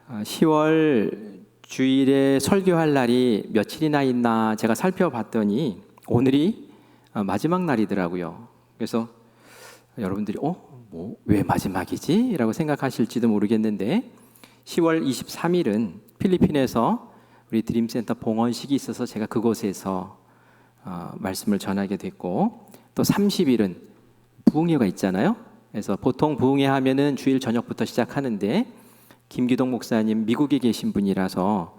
10월 주일에 설교할 날이 며칠이나 있나 제가 살펴봤더니 오늘이 마지막 날이더라고요. 그래서 여러분들이 왜 마지막이지? 라고 생각하실지도 모르겠는데 10월 23일은 필리핀에서 우리 드림센터 봉헌식이 있어서 제가 그곳에서 말씀을 전하게 됐고, 또 30일은 부흥회가 있잖아요. 그래서 보통 부흥회 하면은 주일 저녁부터 시작하는데 김기동 목사님 미국에 계신 분이라서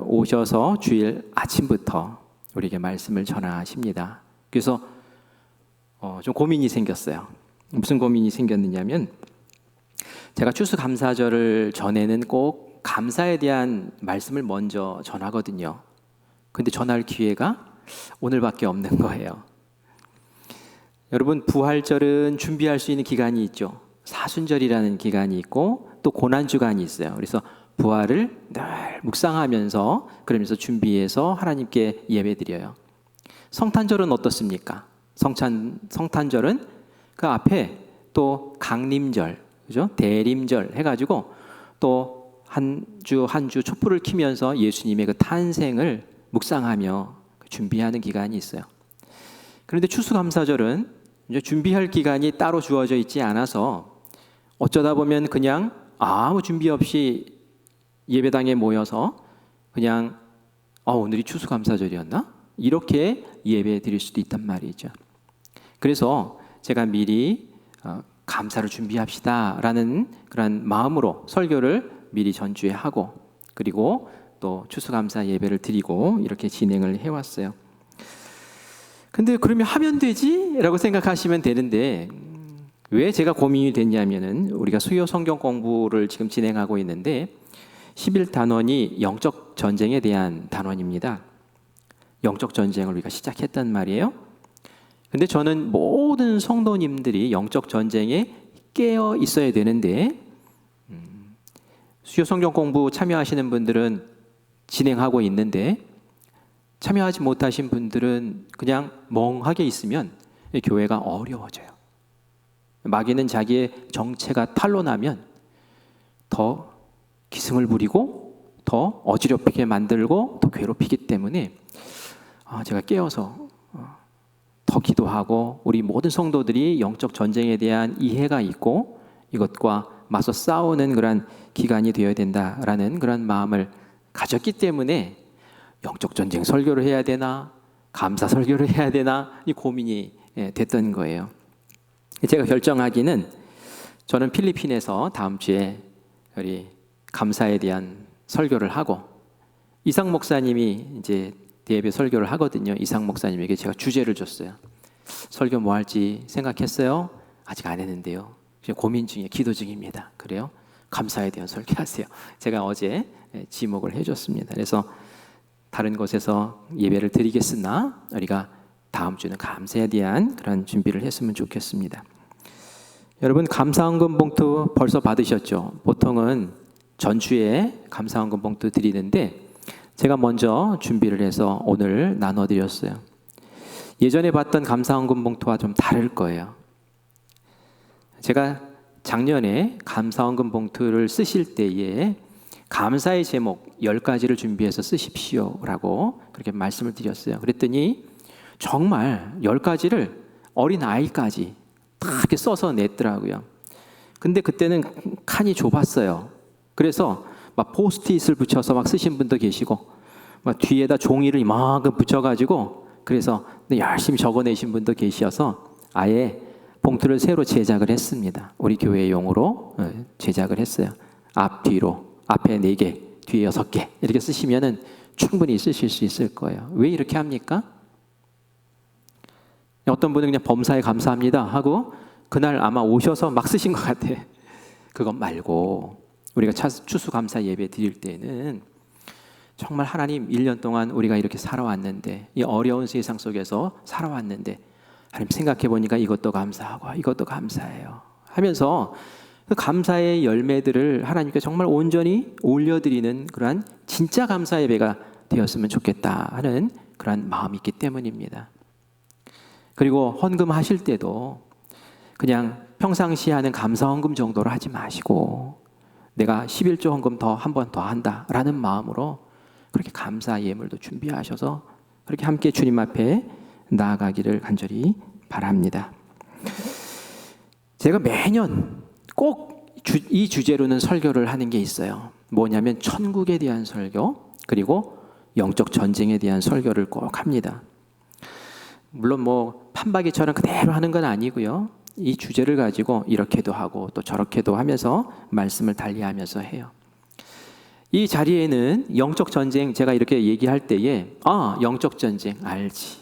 오셔서 주일 아침부터 우리에게 말씀을 전하십니다. 그래서 좀 고민이 생겼어요. 무슨 고민이 생겼느냐면, 제가 추수감사절을 전에는 꼭 감사에 대한 말씀을 먼저 전하거든요. 근데 전할 기회가 오늘밖에 없는 거예요. 여러분, 부활절은 준비할 수 있는 기간이 있죠. 사순절이라는 기간이 있고 또 고난주간이 있어요. 그래서 부활을 늘 묵상하면서 그러면서 준비해서 하나님께 예배드려요. 성탄절은 어떻습니까? 성탄절은 그 앞에 또 강림절, 그죠? 대림절 해가지고 또 한 주 촛불을 켜면서 예수님의 그 탄생을 묵상하며 준비하는 기간이 있어요. 그런데 추수감사절은 이제 준비할 기간이 따로 주어져 있지 않아서 어쩌다 보면 그냥 아무 준비 없이 예배당에 모여서 그냥 오늘이 추수감사절이었나? 이렇게 예배 드릴 수도 있단 말이죠. 그래서 제가 미리 감사를 준비합시다 라는 그런 마음으로 설교를 미리 전주에 하고, 그리고 또 추수감사 예배를 드리고 이렇게 진행을 해왔어요. 근데 그러면 하면 되지? 라고 생각하시면 되는데, 왜 제가 고민이 됐냐면은 우리가 수요 성경 공부를 지금 진행하고 있는데 11단원이 영적 전쟁에 대한 단원입니다. 영적 전쟁을 우리가 시작했단 말이에요. 근데 저는 모든 성도님들이 영적 전쟁에 깨어 있어야 되는데, 수요 성경 공부 참여하시는 분들은 진행하고 있는데 참여하지 못하신 분들은 그냥 멍하게 있으면 교회가 어려워져요. 마귀는 자기의 정체가 탄로나면 더 기승을 부리고 더 어지럽히게 만들고 더 괴롭히기 때문에 제가 깨어서 더 기도하고 우리 모든 성도들이 영적 전쟁에 대한 이해가 있고 이것과 맞서 싸우는 그런 기간이 되어야 된다라는 그런 마음을 가졌기 때문에 영적 전쟁 설교를 해야 되나, 감사 설교를 해야 되나, 이 고민이 됐던 거예요. 제가 결정하기는, 저는 필리핀에서 다음 주에 우리 감사에 대한 설교를 하고, 이상 목사님이 이제 대예배 설교를 하거든요. 이상 목사님에게 제가 주제를 줬어요. 설교 뭐 할지 생각했어요? 아직 안 했는데요. 고민 중에 기도 중입니다. 그래요? 감사에 대한 설교하세요. 제가 어제 지목을 해줬습니다. 그래서 다른 곳에서 예배를 드리겠으나 우리가 다음 주는 감사에 대한 그런 준비를 했으면 좋겠습니다. 여러분, 감사헌금 봉투 벌써 받으셨죠? 보통은 전주에 감사헌금 봉투 드리는데 제가 먼저 준비를 해서 오늘 나눠드렸어요. 예전에 봤던 감사헌금 봉투와 좀 다를 거예요. 제가 작년에 감사헌금 봉투를 쓰실 때에 감사의 제목 10가지를 준비해서 쓰십시오 라고 그렇게 말씀을 드렸어요. 그랬더니 정말 10가지를 어린아이까지 다 이렇게 써서 냈더라고요. 근데 그때는 칸이 좁았어요. 그래서 막 포스트잇을 붙여서 막 쓰신 분도 계시고 막 뒤에다 종이를 이만큼 붙여가지고 그래서 열심히 적어내신 분도 계셔서 아예 봉투를 새로 제작을 했습니다. 우리 교회용으로 제작을 했어요. 앞뒤로 앞에 4개, 뒤에 6개 이렇게 쓰시면은 충분히 쓰실 수 있을 거예요. 왜 이렇게 합니까? 어떤 분은 그냥 범사에 감사합니다 하고 그날 아마 오셔서 막 쓰신 것 같아. 그것 말고 우리가 추수감사 예배 드릴 때는 정말 하나님 1년 동안 우리가 이렇게 살아왔는데, 이 어려운 세상 속에서 살아왔는데 하나님 생각해 보니까 이것도 감사하고 이것도 감사해요 하면서 그 감사의 열매들을 하나님께 정말 온전히 올려드리는 그러한 진짜 감사 예배가 되었으면 좋겠다 하는 그런 마음이 있기 때문입니다. 그리고 헌금하실 때도 그냥 평상시에 하는 감사 헌금 정도로 하지 마시고 내가 11조 헌금 더 한 번 더 한다라는 마음으로 그렇게 감사 예물도 준비하셔서 그렇게 함께 주님 앞에 나아가기를 간절히 바랍니다. 제가 매년 꼭 이 주제로는 설교를 하는 게 있어요. 뭐냐면 천국에 대한 설교, 그리고 영적 전쟁에 대한 설교를 꼭 합니다. 물론 뭐 판박이처럼 그대로 하는 건 아니고요. 이 주제를 가지고 이렇게도 하고 또 저렇게도 하면서 말씀을 달리하면서 해요. 이 자리에는 영적 전쟁, 제가 이렇게 얘기할 때에 영적 전쟁 알지.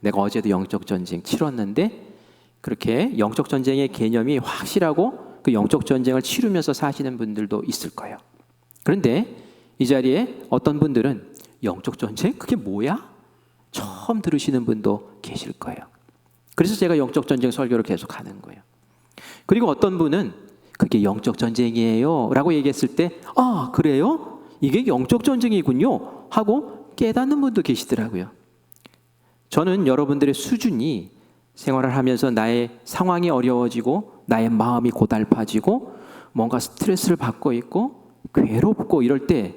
내가 어제도 영적 전쟁 치렀는데, 그렇게 영적 전쟁의 개념이 확실하고 그 영적 전쟁을 치르면서 사시는 분들도 있을 거예요. 그런데 이 자리에 어떤 분들은 영적 전쟁? 그게 뭐야? 처음 들으시는 분도 계실 거예요. 그래서 제가 영적 전쟁 설교를 계속 하는 거예요. 그리고 어떤 분은 그게 영적 전쟁이에요 라고 얘기했을 때 그래요? 이게 영적 전쟁이군요 하고 깨닫는 분도 계시더라고요. 저는 여러분들의 수준이 생활을 하면서 나의 상황이 어려워지고 나의 마음이 고달파지고 뭔가 스트레스를 받고 있고 괴롭고 이럴 때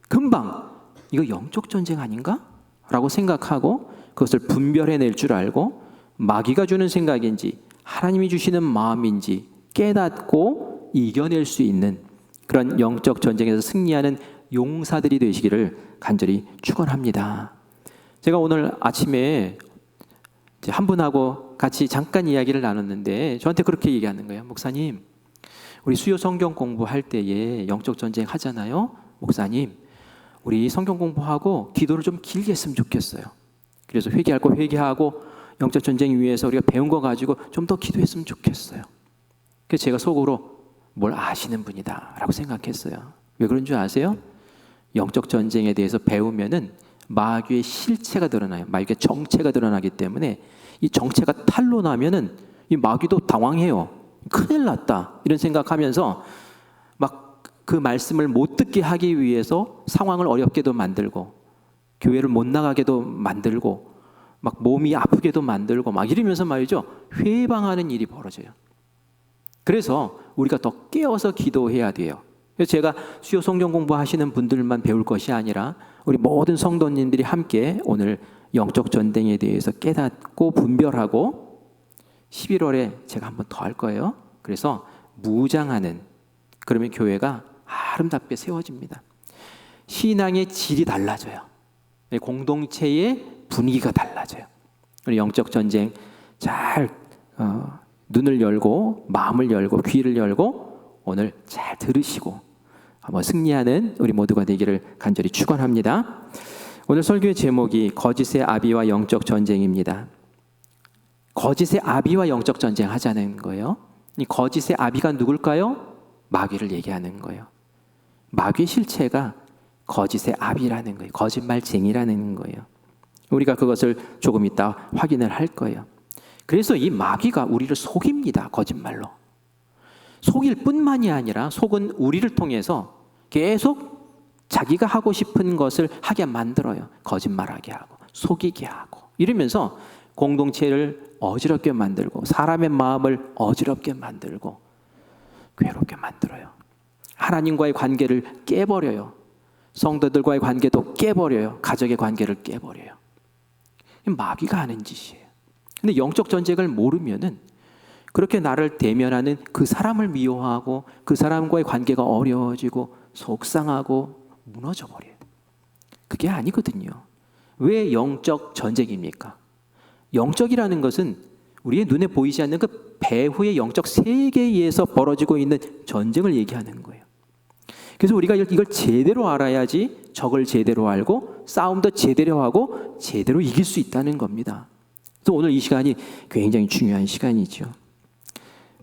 금방 이거 영적 전쟁 아닌가? 라고 생각하고 그것을 분별해낼 줄 알고 마귀가 주는 생각인지 하나님이 주시는 마음인지 깨닫고 이겨낼 수 있는 그런 영적 전쟁에서 승리하는 용사들이 되시기를 간절히 축원합니다. 제가 오늘 아침에 한 분하고 같이 잠깐 이야기를 나눴는데 저한테 그렇게 얘기하는 거예요. 목사님, 우리 수요 성경 공부할 때에 영적 전쟁 하잖아요. 목사님, 우리 성경 공부하고 기도를 좀 길게 했으면 좋겠어요. 그래서 회개할 거 회개하고 영적 전쟁 위해서 우리가 배운 거 가지고 좀 더 기도했으면 좋겠어요. 그래서 제가 속으로 뭘 아시는 분이다 라고 생각했어요. 왜 그런 줄 아세요? 영적 전쟁에 대해서 배우면은 마귀의 실체가 드러나요. 마귀의 정체가 드러나기 때문에 이 정체가 탄로나면은 이 마귀도 당황해요. 큰일 났다 이런 생각하면서 막 그 말씀을 못 듣게 하기 위해서 상황을 어렵게도 만들고 교회를 못 나가게도 만들고 막 몸이 아프게도 만들고 막 이러면서 말이죠, 회방하는 일이 벌어져요. 그래서 우리가 더 깨어서 기도해야 돼요. 그래서 제가 수요 성경 공부하시는 분들만 배울 것이 아니라 우리 모든 성도님들이 함께 오늘 영적 전쟁에 대해서 깨닫고 분별하고 11월에 제가 한 번 더 할 거예요. 그래서 무장하는, 그러면 교회가 아름답게 세워집니다. 신앙의 질이 달라져요. 공동체의 분위기가 달라져요. 우리 영적 전쟁 잘 눈을 열고 마음을 열고 귀를 열고 오늘 잘 들으시고 한번 승리하는 우리 모두가 되기를 간절히 축원합니다. 오늘 설교의 제목이 거짓의 아비와 영적 전쟁입니다. 거짓의 아비와 영적 전쟁 하자는 거예요. 이 거짓의 아비가 누굴까요? 마귀를 얘기하는 거예요. 마귀의 실체가 거짓의 아비라는 거예요. 거짓말쟁이라는 거예요. 우리가 그것을 조금 이따 확인을 할 거예요. 그래서 이 마귀가 우리를 속입니다. 거짓말로. 속일 뿐만이 아니라 속은 우리를 통해서 계속 자기가 하고 싶은 것을 하게 만들어요. 거짓말하게 하고 속이게 하고 이러면서 공동체를 어지럽게 만들고 사람의 마음을 어지럽게 만들고 괴롭게 만들어요. 하나님과의 관계를 깨버려요. 성도들과의 관계도 깨버려요. 가족의 관계를 깨버려요. 마귀가 하는 짓이에요. 근데 영적 전쟁을 모르면은 그렇게 나를 대면하는 그 사람을 미워하고 그 사람과의 관계가 어려워지고 속상하고 무너져 버려요. 그게 아니거든요. 왜 영적 전쟁입니까? 영적이라는 것은 우리의 눈에 보이지 않는 그 배후의 영적 세계에서 벌어지고 있는 전쟁을 얘기하는 거예요. 그래서 우리가 이걸 제대로 알아야지 적을 제대로 알고 싸움도 제대로 하고 제대로 이길 수 있다는 겁니다. 그래서 오늘 이 시간이 굉장히 중요한 시간이죠.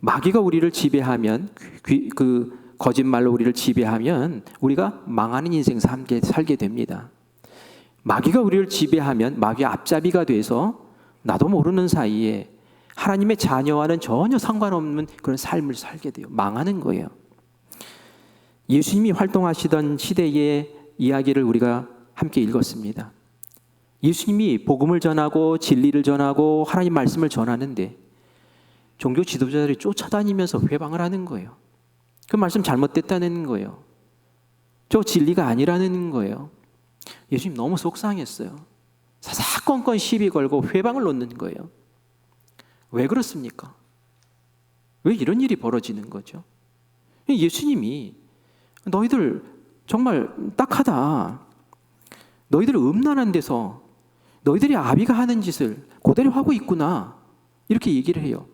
마귀가 우리를 지배하면, 그 거짓말로 우리를 지배하면 우리가 망하는 인생 살게 됩니다. 마귀가 우리를 지배하면 마귀의 앞잡이가 돼서 나도 모르는 사이에 하나님의 자녀와는 전혀 상관없는 그런 삶을 살게 돼요. 망하는 거예요. 예수님이 활동하시던 시대의 이야기를 우리가 함께 읽었습니다. 예수님이 복음을 전하고 진리를 전하고 하나님 말씀을 전하는데 종교 지도자들이 쫓아다니면서 회방을 하는 거예요. 그 말씀 잘못됐다는 거예요. 저 진리가 아니라는 거예요. 예수님 너무 속상했어요. 사사건건 시비 걸고 회방을 놓는 거예요. 왜 그렇습니까? 왜 이런 일이 벌어지는 거죠? 예수님이 너희들 정말 딱하다. 너희들 음란한 데서 너희들이 아비가 하는 짓을 그대로 하고 있구나. 이렇게 얘기를 해요.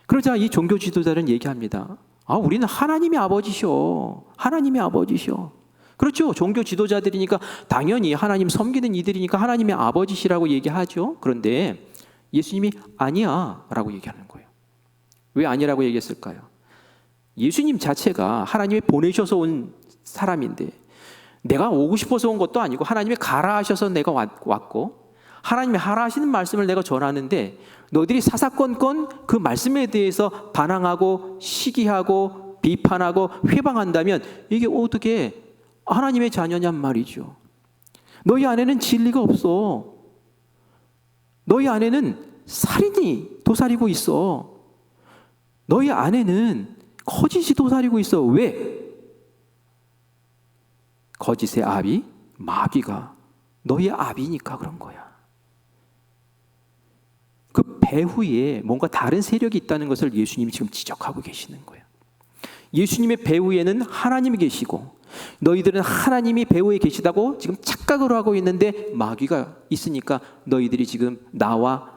그러자 이 종교 지도자는 얘기합니다. 우리는 하나님의 아버지셔. 하나님의 아버지셔. 그렇죠. 종교 지도자들이니까 당연히 하나님 섬기는 이들이니까 하나님의 아버지시라고 얘기하죠. 그런데 예수님이 아니야 라고 얘기하는 거예요. 왜 아니라고 얘기했을까요? 예수님 자체가 하나님이 보내셔서 온 사람인데 내가 오고 싶어서 온 것도 아니고 하나님이 가라 하셔서 내가 왔고 하나님이 하라 하시는 말씀을 내가 전하는데 너희들이 사사건건 그 말씀에 대해서 반항하고 시기하고 비판하고 회방한다면 이게 어떻게 하나님의 자녀냔 말이죠. 너희 안에는 진리가 없어. 너희 안에는 살인이 도사리고 있어. 너희 안에는 거짓이 도사리고 있어. 왜? 거짓의 아비 마귀가 너희 아비니까 그런 거야. 그 배후에 뭔가 다른 세력이 있다는 것을 예수님이 지금 지적하고 계시는 거예요. 예수님의 배후에는 하나님이 계시고 너희들은 하나님이 배후에 계시다고 지금 착각을 하고 있는데 마귀가 있으니까 너희들이 지금 나와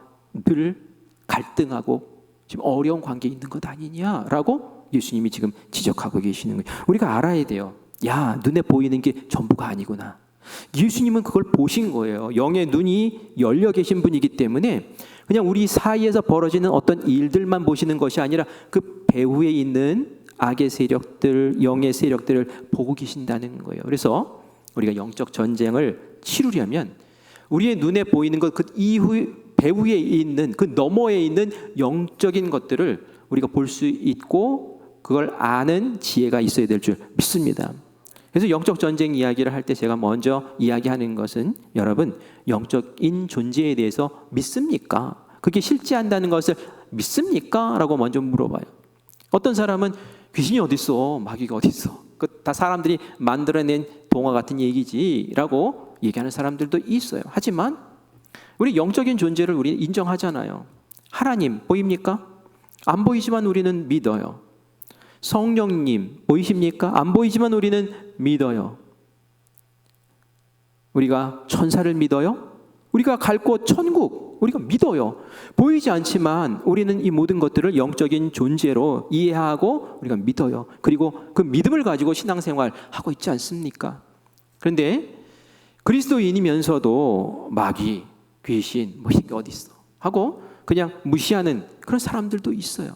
늘 갈등하고 지금 어려운 관계에 있는 것 아니냐라고 예수님이 지금 지적하고 계시는 거예요. 우리가 알아야 돼요. 야, 눈에 보이는 게 전부가 아니구나. 예수님은 그걸 보신 거예요. 영의 눈이 열려 계신 분이기 때문에 그냥 우리 사이에서 벌어지는 어떤 일들만 보시는 것이 아니라 그 배후에 있는 악의 세력들, 영의 세력들을 보고 계신다는 거예요. 그래서 우리가 영적 전쟁을 치르려면 우리의 눈에 보이는 것, 그 이후 배후에 있는 그 너머에 있는 영적인 것들을 우리가 볼 수 있고 그걸 아는 지혜가 있어야 될 줄 믿습니다. 그래서 영적 전쟁 이야기를 할 때 제가 먼저 이야기하는 것은 여러분 영적인 존재에 대해서 믿습니까? 그게 실제한다는 것을 믿습니까? 라고 먼저 물어봐요. 어떤 사람은 귀신이 어디 있어? 마귀가 어디 있어? 그 다 사람들이 만들어낸 동화 같은 얘기지라고 얘기하는 사람들도 있어요. 하지만 우리 영적인 존재를 우리 인정하잖아요. 하나님 보입니까? 안 보이지만 우리는 믿어요. 성령님 보이십니까? 안 보이지만 우리는 믿어요. 우리가 천사를 믿어요? 우리가 갈 곳 천국 우리가 믿어요. 보이지 않지만 우리는 이 모든 것들을 영적인 존재로 이해하고 우리가 믿어요. 그리고 그 믿음을 가지고 신앙생활 하고 있지 않습니까? 그런데 그리스도인이면서도 마귀, 귀신 뭐 이게 어디 있어 하고 그냥 무시하는 그런 사람들도 있어요.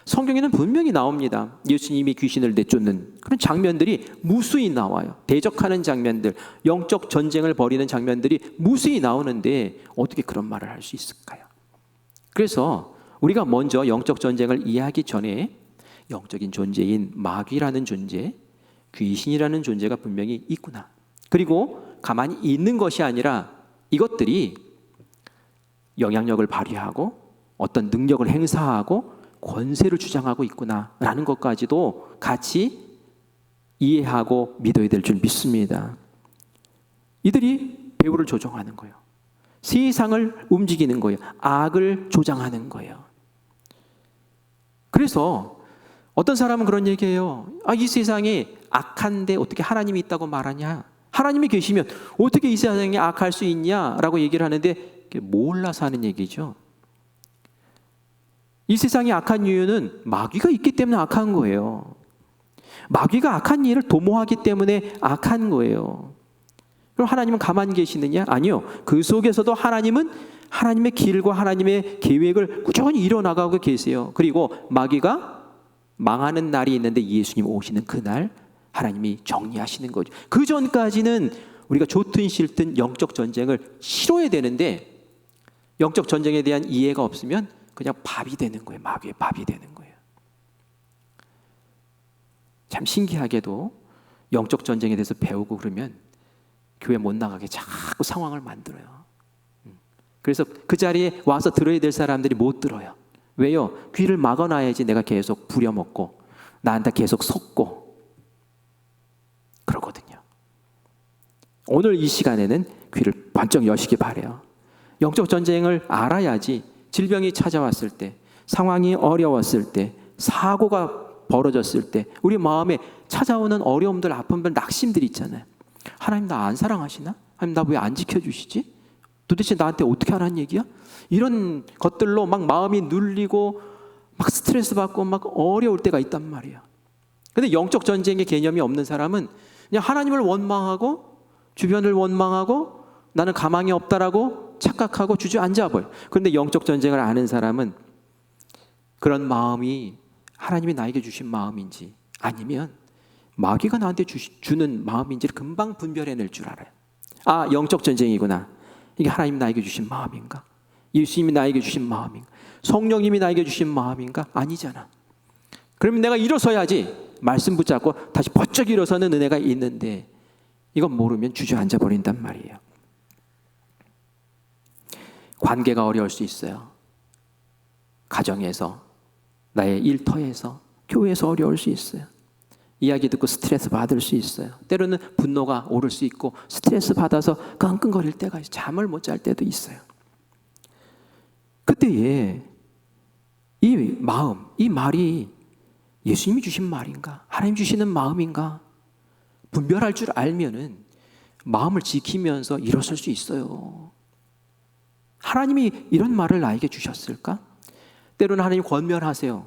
성경에는 분명히 나옵니다. 예수님이 귀신을 내쫓는 그런 장면들이 무수히 나와요. 대적하는 장면들, 영적 전쟁을 벌이는 장면들이 무수히 나오는데 어떻게 그런 말을 할 수 있을까요? 그래서 우리가 먼저 영적 전쟁을 이해하기 전에 영적인 존재인 마귀라는 존재, 귀신이라는 존재가 분명히 있구나. 그리고 가만히 있는 것이 아니라 이것들이 영향력을 발휘하고 어떤 능력을 행사하고 권세를 주장하고 있구나라는 것까지도 같이 이해하고 믿어야 될 줄 믿습니다. 이들이 배후를 조종하는 거예요. 세상을 움직이는 거예요. 악을 조장하는 거예요. 그래서 어떤 사람은 그런 얘기해요. 이 세상에 악한데 어떻게 하나님이 있다고 말하냐? 하나님이 계시면 어떻게 이 세상에 악할 수 있냐라고 얘기를 하는데 몰라서 하는 얘기죠. 이 세상이 악한 이유는 마귀가 있기 때문에 악한 거예요. 마귀가 악한 일을 도모하기 때문에 악한 거예요. 그럼 하나님은 가만히 계시느냐? 아니요. 그 속에서도 하나님은 하나님의 길과 하나님의 계획을 꾸준히 이뤄나가고 계세요. 그리고 마귀가 망하는 날이 있는데 예수님 오시는 그날 하나님이 정리하시는 거죠. 그 전까지는 우리가 좋든 싫든 영적 전쟁을 치러야 되는데 영적 전쟁에 대한 이해가 없으면 그냥 밥이 되는 거예요. 마귀의 밥이 되는 거예요. 참 신기하게도 영적 전쟁에 대해서 배우고 그러면 교회 못 나가게 자꾸 상황을 만들어요. 그래서 그 자리에 와서 들어야 될 사람들이 못 들어요. 왜요? 귀를 막아놔야지 내가 계속 부려먹고 나한테 계속 속고 그러거든요. 오늘 이 시간에는 귀를 번쩍 여시기 바라요. 영적 전쟁을 알아야지 질병이 찾아왔을 때, 상황이 어려웠을 때, 사고가 벌어졌을 때 우리 마음에 찾아오는 어려움들, 아픔들, 낙심들 있잖아요. 하나님 나 안 사랑하시나? 하나님 나 왜 안 지켜주시지? 도대체 나한테 어떻게 하라는 얘기야? 이런 것들로 막 마음이 눌리고 막 스트레스 받고 막 어려울 때가 있단 말이에요. 근데 영적 전쟁의 개념이 없는 사람은 그냥 하나님을 원망하고 주변을 원망하고 나는 가망이 없다라고 착각하고 주저앉아 버려요. 그런데 영적 전쟁을 아는 사람은 그런 마음이 하나님이 나에게 주신 마음인지 아니면 마귀가 나한테 주는 마음인지를 금방 분별해낼 줄 알아요. 아, 영적 전쟁이구나. 이게 하나님 나에게 주신 마음인가? 예수님이 나에게 주신 마음인가? 성령님이 나에게 주신 마음인가? 아니잖아. 그러면 내가 일어서야지. 말씀 붙잡고 다시 번쩍 일어서는 은혜가 있는데 이건 모르면 주저앉아 버린단 말이에요. 관계가 어려울 수 있어요. 가정에서, 나의 일터에서, 교회에서 어려울 수 있어요. 이야기 듣고 스트레스 받을 수 있어요. 때로는 분노가 오를 수 있고 스트레스 받아서 끙끙거릴 때가 있어요. 잠을 못 잘 때도 있어요. 그때에 이 마음, 이 말이 예수님이 주신 말인가? 하나님 주시는 마음인가? 분별할 줄 알면은 마음을 지키면서 일어설 수 있어요. 하나님이 이런 말을 나에게 주셨을까? 때로는 하나님 권면하세요.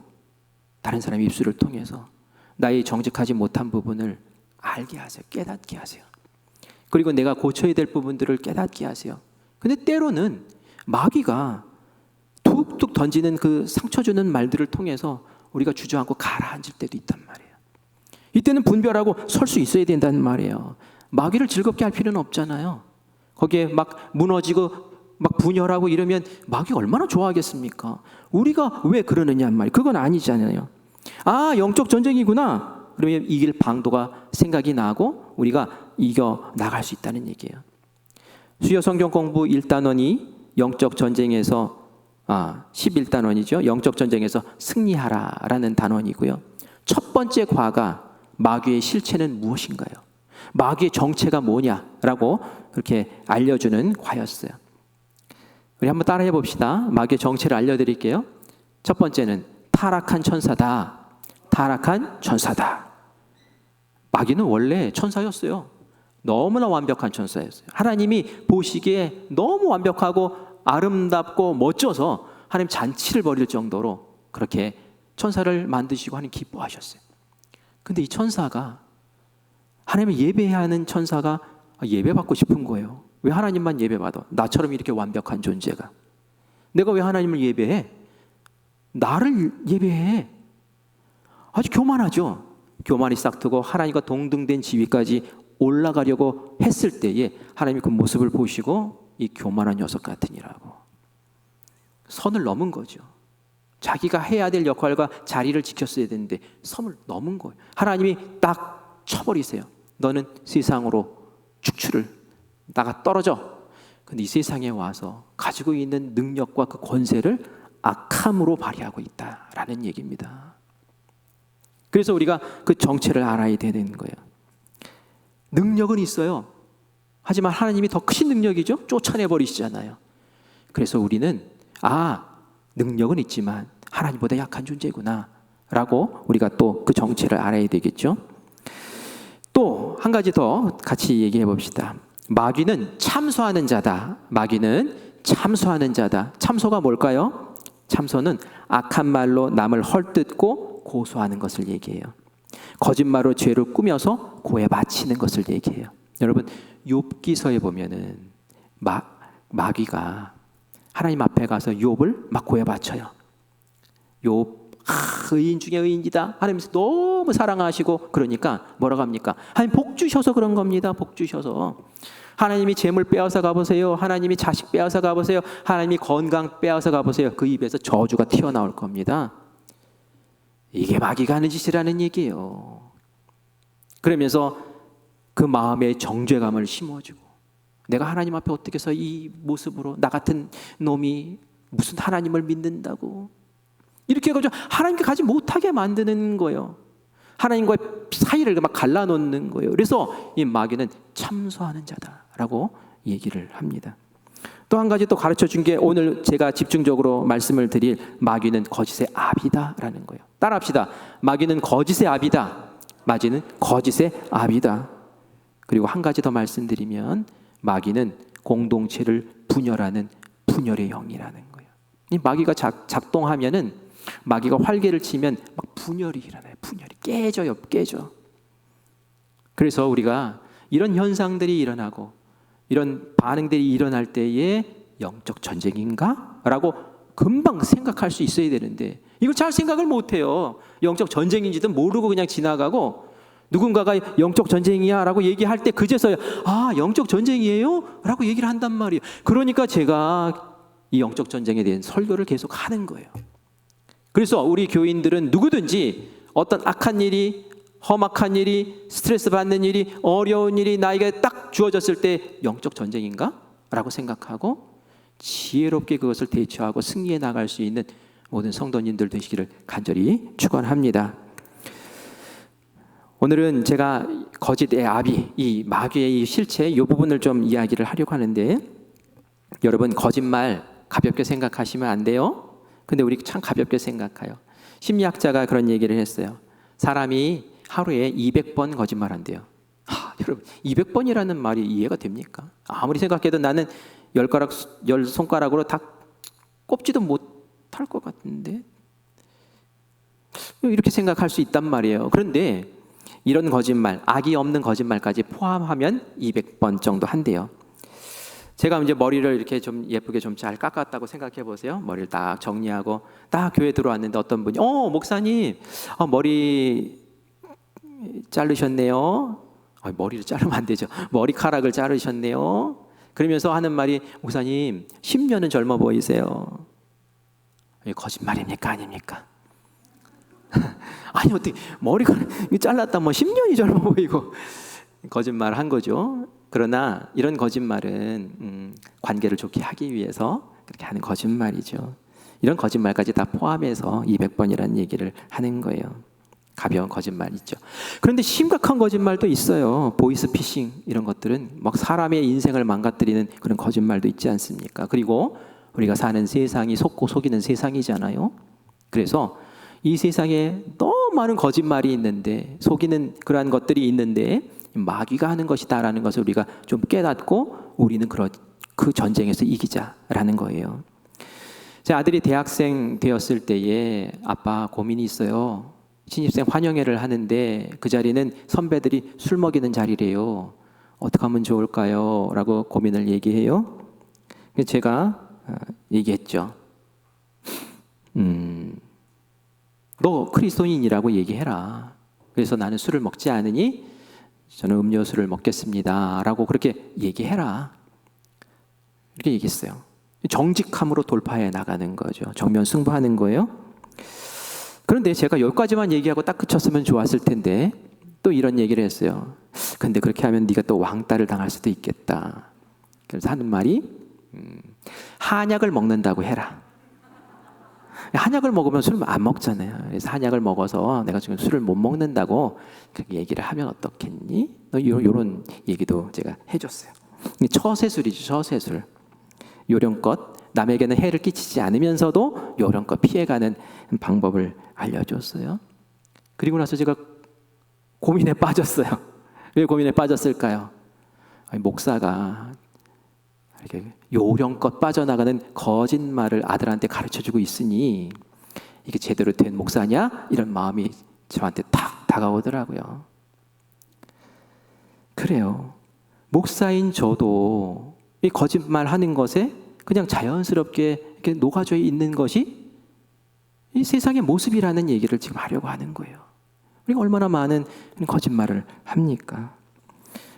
다른 사람의 입술을 통해서 나의 정직하지 못한 부분을 알게 하세요. 깨닫게 하세요. 그리고 내가 고쳐야 될 부분들을 깨닫게 하세요. 근데 때로는 마귀가 툭툭 던지는 그 상처 주는 말들을 통해서 우리가 주저앉고 가라앉을 때도 있단 말이에요. 이때는 분별하고 설 수 있어야 된다는 말이에요. 마귀를 즐겁게 할 필요는 없잖아요. 거기에 막 무너지고 막 분열하고 이러면 마귀가 얼마나 좋아하겠습니까? 우리가 왜 그러느냐 말이에요. 그건 아니잖아요. 아, 영적 전쟁이구나. 그러면 이길 방도가 생각이 나고 우리가 이겨 나갈 수 있다는 얘기예요. 수요 성경 공부 1단원이 영적 전쟁에서 11단원이죠. 영적 전쟁에서 승리하라라는 단원이고요. 첫 번째 과가 마귀의 실체는 무엇인가요? 마귀의 정체가 뭐냐라고 그렇게 알려주는 과였어요. 우리 한번 따라해 봅시다. 마귀의 정체를 알려드릴게요. 첫 번째는 타락한 천사다. 타락한 천사다. 마귀는 원래 천사였어요. 너무나 완벽한 천사였어요. 하나님이 보시기에 너무 완벽하고 아름답고 멋져서 하나님 잔치를 벌일 정도로 그렇게 천사를 만드시고 하나님 기뻐하셨어요. 근데 이 천사가 하나님을 예배해야 하는 천사가 예배받고 싶은 거예요. 왜 하나님만 예배받아? 나처럼 이렇게 완벽한 존재가. 내가 왜 하나님을 예배해? 나를 예배해. 아주 교만하죠. 교만이 싹트고 하나님과 동등된 지위까지 올라가려고 했을 때에 하나님이 그 모습을 보시고 이 교만한 녀석 같으니라고 선을 넘은 거죠. 자기가 해야 될 역할과 자리를 지켰어야 되는데 선을 넘은 거예요. 하나님이 딱 쳐버리세요. 너는 세상으로 축출을 나가 떨어져. 근데 이 세상에 와서 가지고 있는 능력과 그 권세를 악함으로 발휘하고 있다라는 얘기입니다. 그래서 우리가 그 정체를 알아야 되는 거예요. 능력은 있어요. 하지만 하나님이 더 크신 능력이죠. 쫓아내버리시잖아요. 그래서 우리는 능력은 있지만 하나님보다 약한 존재구나 라고 우리가 또 그 정체를 알아야 되겠죠. 또 한 가지 더 같이 얘기해 봅시다. 마귀는 참소하는 자다. 마귀는 참소하는 자다. 참소가 뭘까요? 참소는 악한 말로 남을 헐뜯고 고소하는 것을 얘기해요. 거짓말로 죄를 꾸며서 고에 바치는 것을 얘기해요. 여러분 욥기서에 보면은 마귀가 하나님 앞에 가서 욥을 막 고에 바쳐요. 욥 의인 중에 의인이다. 하나님께서 너무 사랑하시고 그러니까 뭐라고 합니까? 하나님 복 주셔서 그런 겁니다. 복 주셔서. 하나님이 재물 빼앗아 가보세요. 하나님이 자식 빼앗아 가보세요. 하나님이 건강 빼앗아 가보세요. 그 입에서 저주가 튀어나올 겁니다. 이게 마귀가 하는 짓이라는 얘기예요. 그러면서 그 마음에 정죄감을 심어주고 내가 하나님 앞에 어떻게 해서 이 모습으로 나 같은 놈이 무슨 하나님을 믿는다고 이렇게 해가지고 하나님께 가지 못하게 만드는 거예요. 하나님과의 사이를 막 갈라놓는 거예요. 그래서 이 마귀는 참소하는 자다라고 얘기를 합니다. 또 한 가지 또 가르쳐 준 게 오늘 제가 집중적으로 말씀을 드릴 마귀는 거짓의 압이다라는 거예요. 따라합시다. 마귀는 거짓의 압이다. 마귀는 거짓의 압이다. 그리고 한 가지 더 말씀드리면 마귀는 공동체를 분열하는 분열의 영이라는 거예요. 이 마귀가 작동하면은 마귀가 활개를 치면 막 분열이 일어나요. 분열이 깨져. 그래서 우리가 이런 현상들이 일어나고 이런 반응들이 일어날 때에 영적 전쟁인가? 라고 금방 생각할 수 있어야 되는데 이걸 잘 생각을 못해요. 영적 전쟁인지도 모르고 그냥 지나가고 누군가가 영적 전쟁이야 라고 얘기할 때 그제서야 영적 전쟁이에요? 라고 얘기를 한단 말이에요. 그러니까 제가 이 영적 전쟁에 대한 설교를 계속 하는 거예요. 그래서 우리 교인들은 누구든지 어떤 악한 일이, 험악한 일이, 스트레스 받는 일이, 어려운 일이 나에게 딱 주어졌을 때 영적 전쟁인가? 라고 생각하고 지혜롭게 그것을 대처하고 승리해 나갈 수 있는 모든 성도님들 되시기를 간절히 축원합니다. 오늘은 제가 거짓의 압이, 이 마귀의 이 실체 이 부분을 좀 이야기를 하려고 하는데 여러분 거짓말 가볍게 생각하시면 안 돼요. 근데 우리 참 가볍게 생각해요. 심리학자가 그런 얘기를 했어요. 사람이 하루에 200번 거짓말한대요. 여러분 200번이라는 말이 이해가 됩니까? 아무리 생각해도 나는 10손가락으로 다 꼽지도 못할 것 같은데 이렇게 생각할 수 있단 말이에요. 그런데 이런 거짓말, 악이 없는 거짓말까지 포함하면 200번 정도 한대요. 제가 이제 머리를 이렇게 좀 예쁘게 좀 잘 깎았다고 생각해 보세요. 머리를 딱 정리하고 딱 교회 들어왔는데 어떤 분이 목사님 머리 자르셨네요. 머리를 자르면 안 되죠. 머리카락을 자르셨네요. 그러면서 하는 말이 목사님 10년은 젊어 보이세요. 거짓말입니까 아닙니까? 아니 어떻게 머리카락 잘랐다 10년이 젊어 보이고 거짓말을 한 거죠. 그러나 이런 거짓말은 관계를 좋게 하기 위해서 그렇게 하는 거짓말이죠. 이런 거짓말까지 다 포함해서 200번이라는 얘기를 하는 거예요. 가벼운 거짓말 있죠. 그런데 심각한 거짓말도 있어요. 보이스피싱 이런 것들은 막 사람의 인생을 망가뜨리는 그런 거짓말도 있지 않습니까? 그리고 우리가 사는 세상이 속고 속이는 세상이잖아요. 그래서 이 세상에 너무 많은 거짓말이 있는데 속이는 그러한 것들이 있는데 마귀가 하는 것이다라는 것을 우리가 좀 깨닫고 우리는 그 전쟁에서 이기자라는 거예요. 제 아들이 대학생 되었을 때에 아빠 고민이 있어요. 신입생 환영회를 하는데 그 자리는 선배들이 술 먹이는 자리래요. 어떻게 하면 좋을까요? 라고 고민을 얘기해요. 제가 얘기했죠. 너 그리스도인이라고 얘기해라. 그래서 나는 술을 먹지 않으니 저는 음료수를 먹겠습니다. 라고 그렇게 얘기해라. 이렇게 얘기했어요. 정직함으로 돌파해 나가는 거죠. 정면 승부하는 거예요. 그런데 제가 여기까지만 얘기하고 딱 그쳤으면 좋았을 텐데 또 이런 얘기를 했어요. 근데 그렇게 하면 네가 또 왕따를 당할 수도 있겠다. 그래서 하는 말이 한약을 먹는다고 해라. 한약을 먹으면 술을 안 먹잖아요. 그래서 한약을 먹어서 내가 지금 술을 못 먹는다고 그렇게 얘기를 하면 어떻겠니? 이런 얘기도 제가 해줬어요. 처세술이죠. 처세술. 요령껏 남에게는 해를 끼치지 않으면서도 요령껏 피해가는 방법을 알려줬어요. 그리고 나서 제가 고민에 빠졌어요. 왜 고민에 빠졌을까요? 목사가 이렇게 요령껏 빠져나가는 거짓말을 아들한테 가르쳐주고 있으니 이게 제대로 된 목사냐? 이런 마음이 저한테 탁 다가오더라고요. 그래요. 목사인 저도 이 거짓말하는 것에 그냥 자연스럽게 이렇게 녹아져 있는 것이 이 세상의 모습이라는 얘기를 지금 하려고 하는 거예요. 우리가 얼마나 많은 거짓말을 합니까?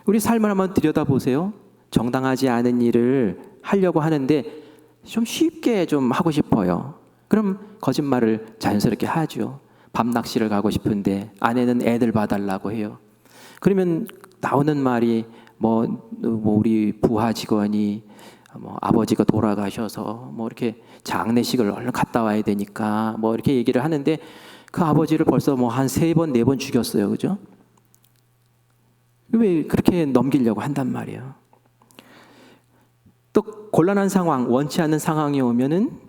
우리 삶을 한번 들여다보세요. 정당하지 않은 일을 하려고 하는데 좀 쉽게 좀 하고 싶어요. 그럼 거짓말을 자연스럽게 하죠. 밤 낚시를 가고 싶은데 아내는 애들 봐달라고 해요. 그러면 나오는 말이 우리 부하 직원이 아버지가 돌아가셔서 이렇게 장례식을 얼른 갔다 와야 되니까 이렇게 얘기를 하는데 그 아버지를 벌써 뭐 한 3번, 4번 죽였어요. 그죠? 왜 그렇게 넘기려고 한단 말이에요. 또 곤란한 상황, 원치 않는 상황이 오면은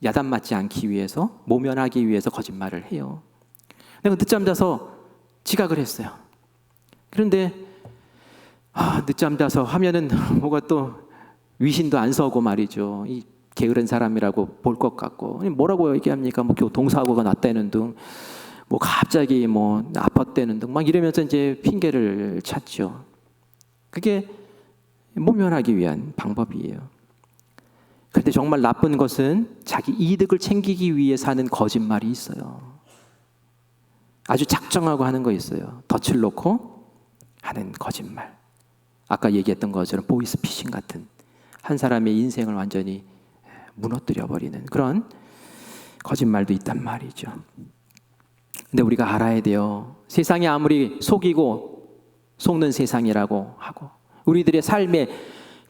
야단 맞지 않기 위해서, 모면하기 위해서 거짓말을 해요. 내가 늦잠 자서 지각을 했어요. 그런데 늦잠 자서 하면은 뭐가 또 위신도 안 서고 말이죠. 이 게으른 사람이라고 볼 것 같고, 뭐라고 얘기합니까? 뭐 교통사고가 났다는 등, 뭐 갑자기 뭐 아팠다는 등 막 이러면서 이제 핑계를 찾죠. 그게 모면하기 위한 방법이에요. 그런데 정말 나쁜 것은 자기 이득을 챙기기 위해 하는 거짓말이 있어요. 아주 작정하고 하는 거 있어요. 덫을 놓고 하는 거짓말. 아까 얘기했던 것처럼 보이스피싱 같은, 한 사람의 인생을 완전히 무너뜨려 버리는 그런 거짓말도 있단 말이죠. 근데 우리가 알아야 돼요. 세상이 아무리 속이고 속는 세상이라고 하고 우리들의 삶에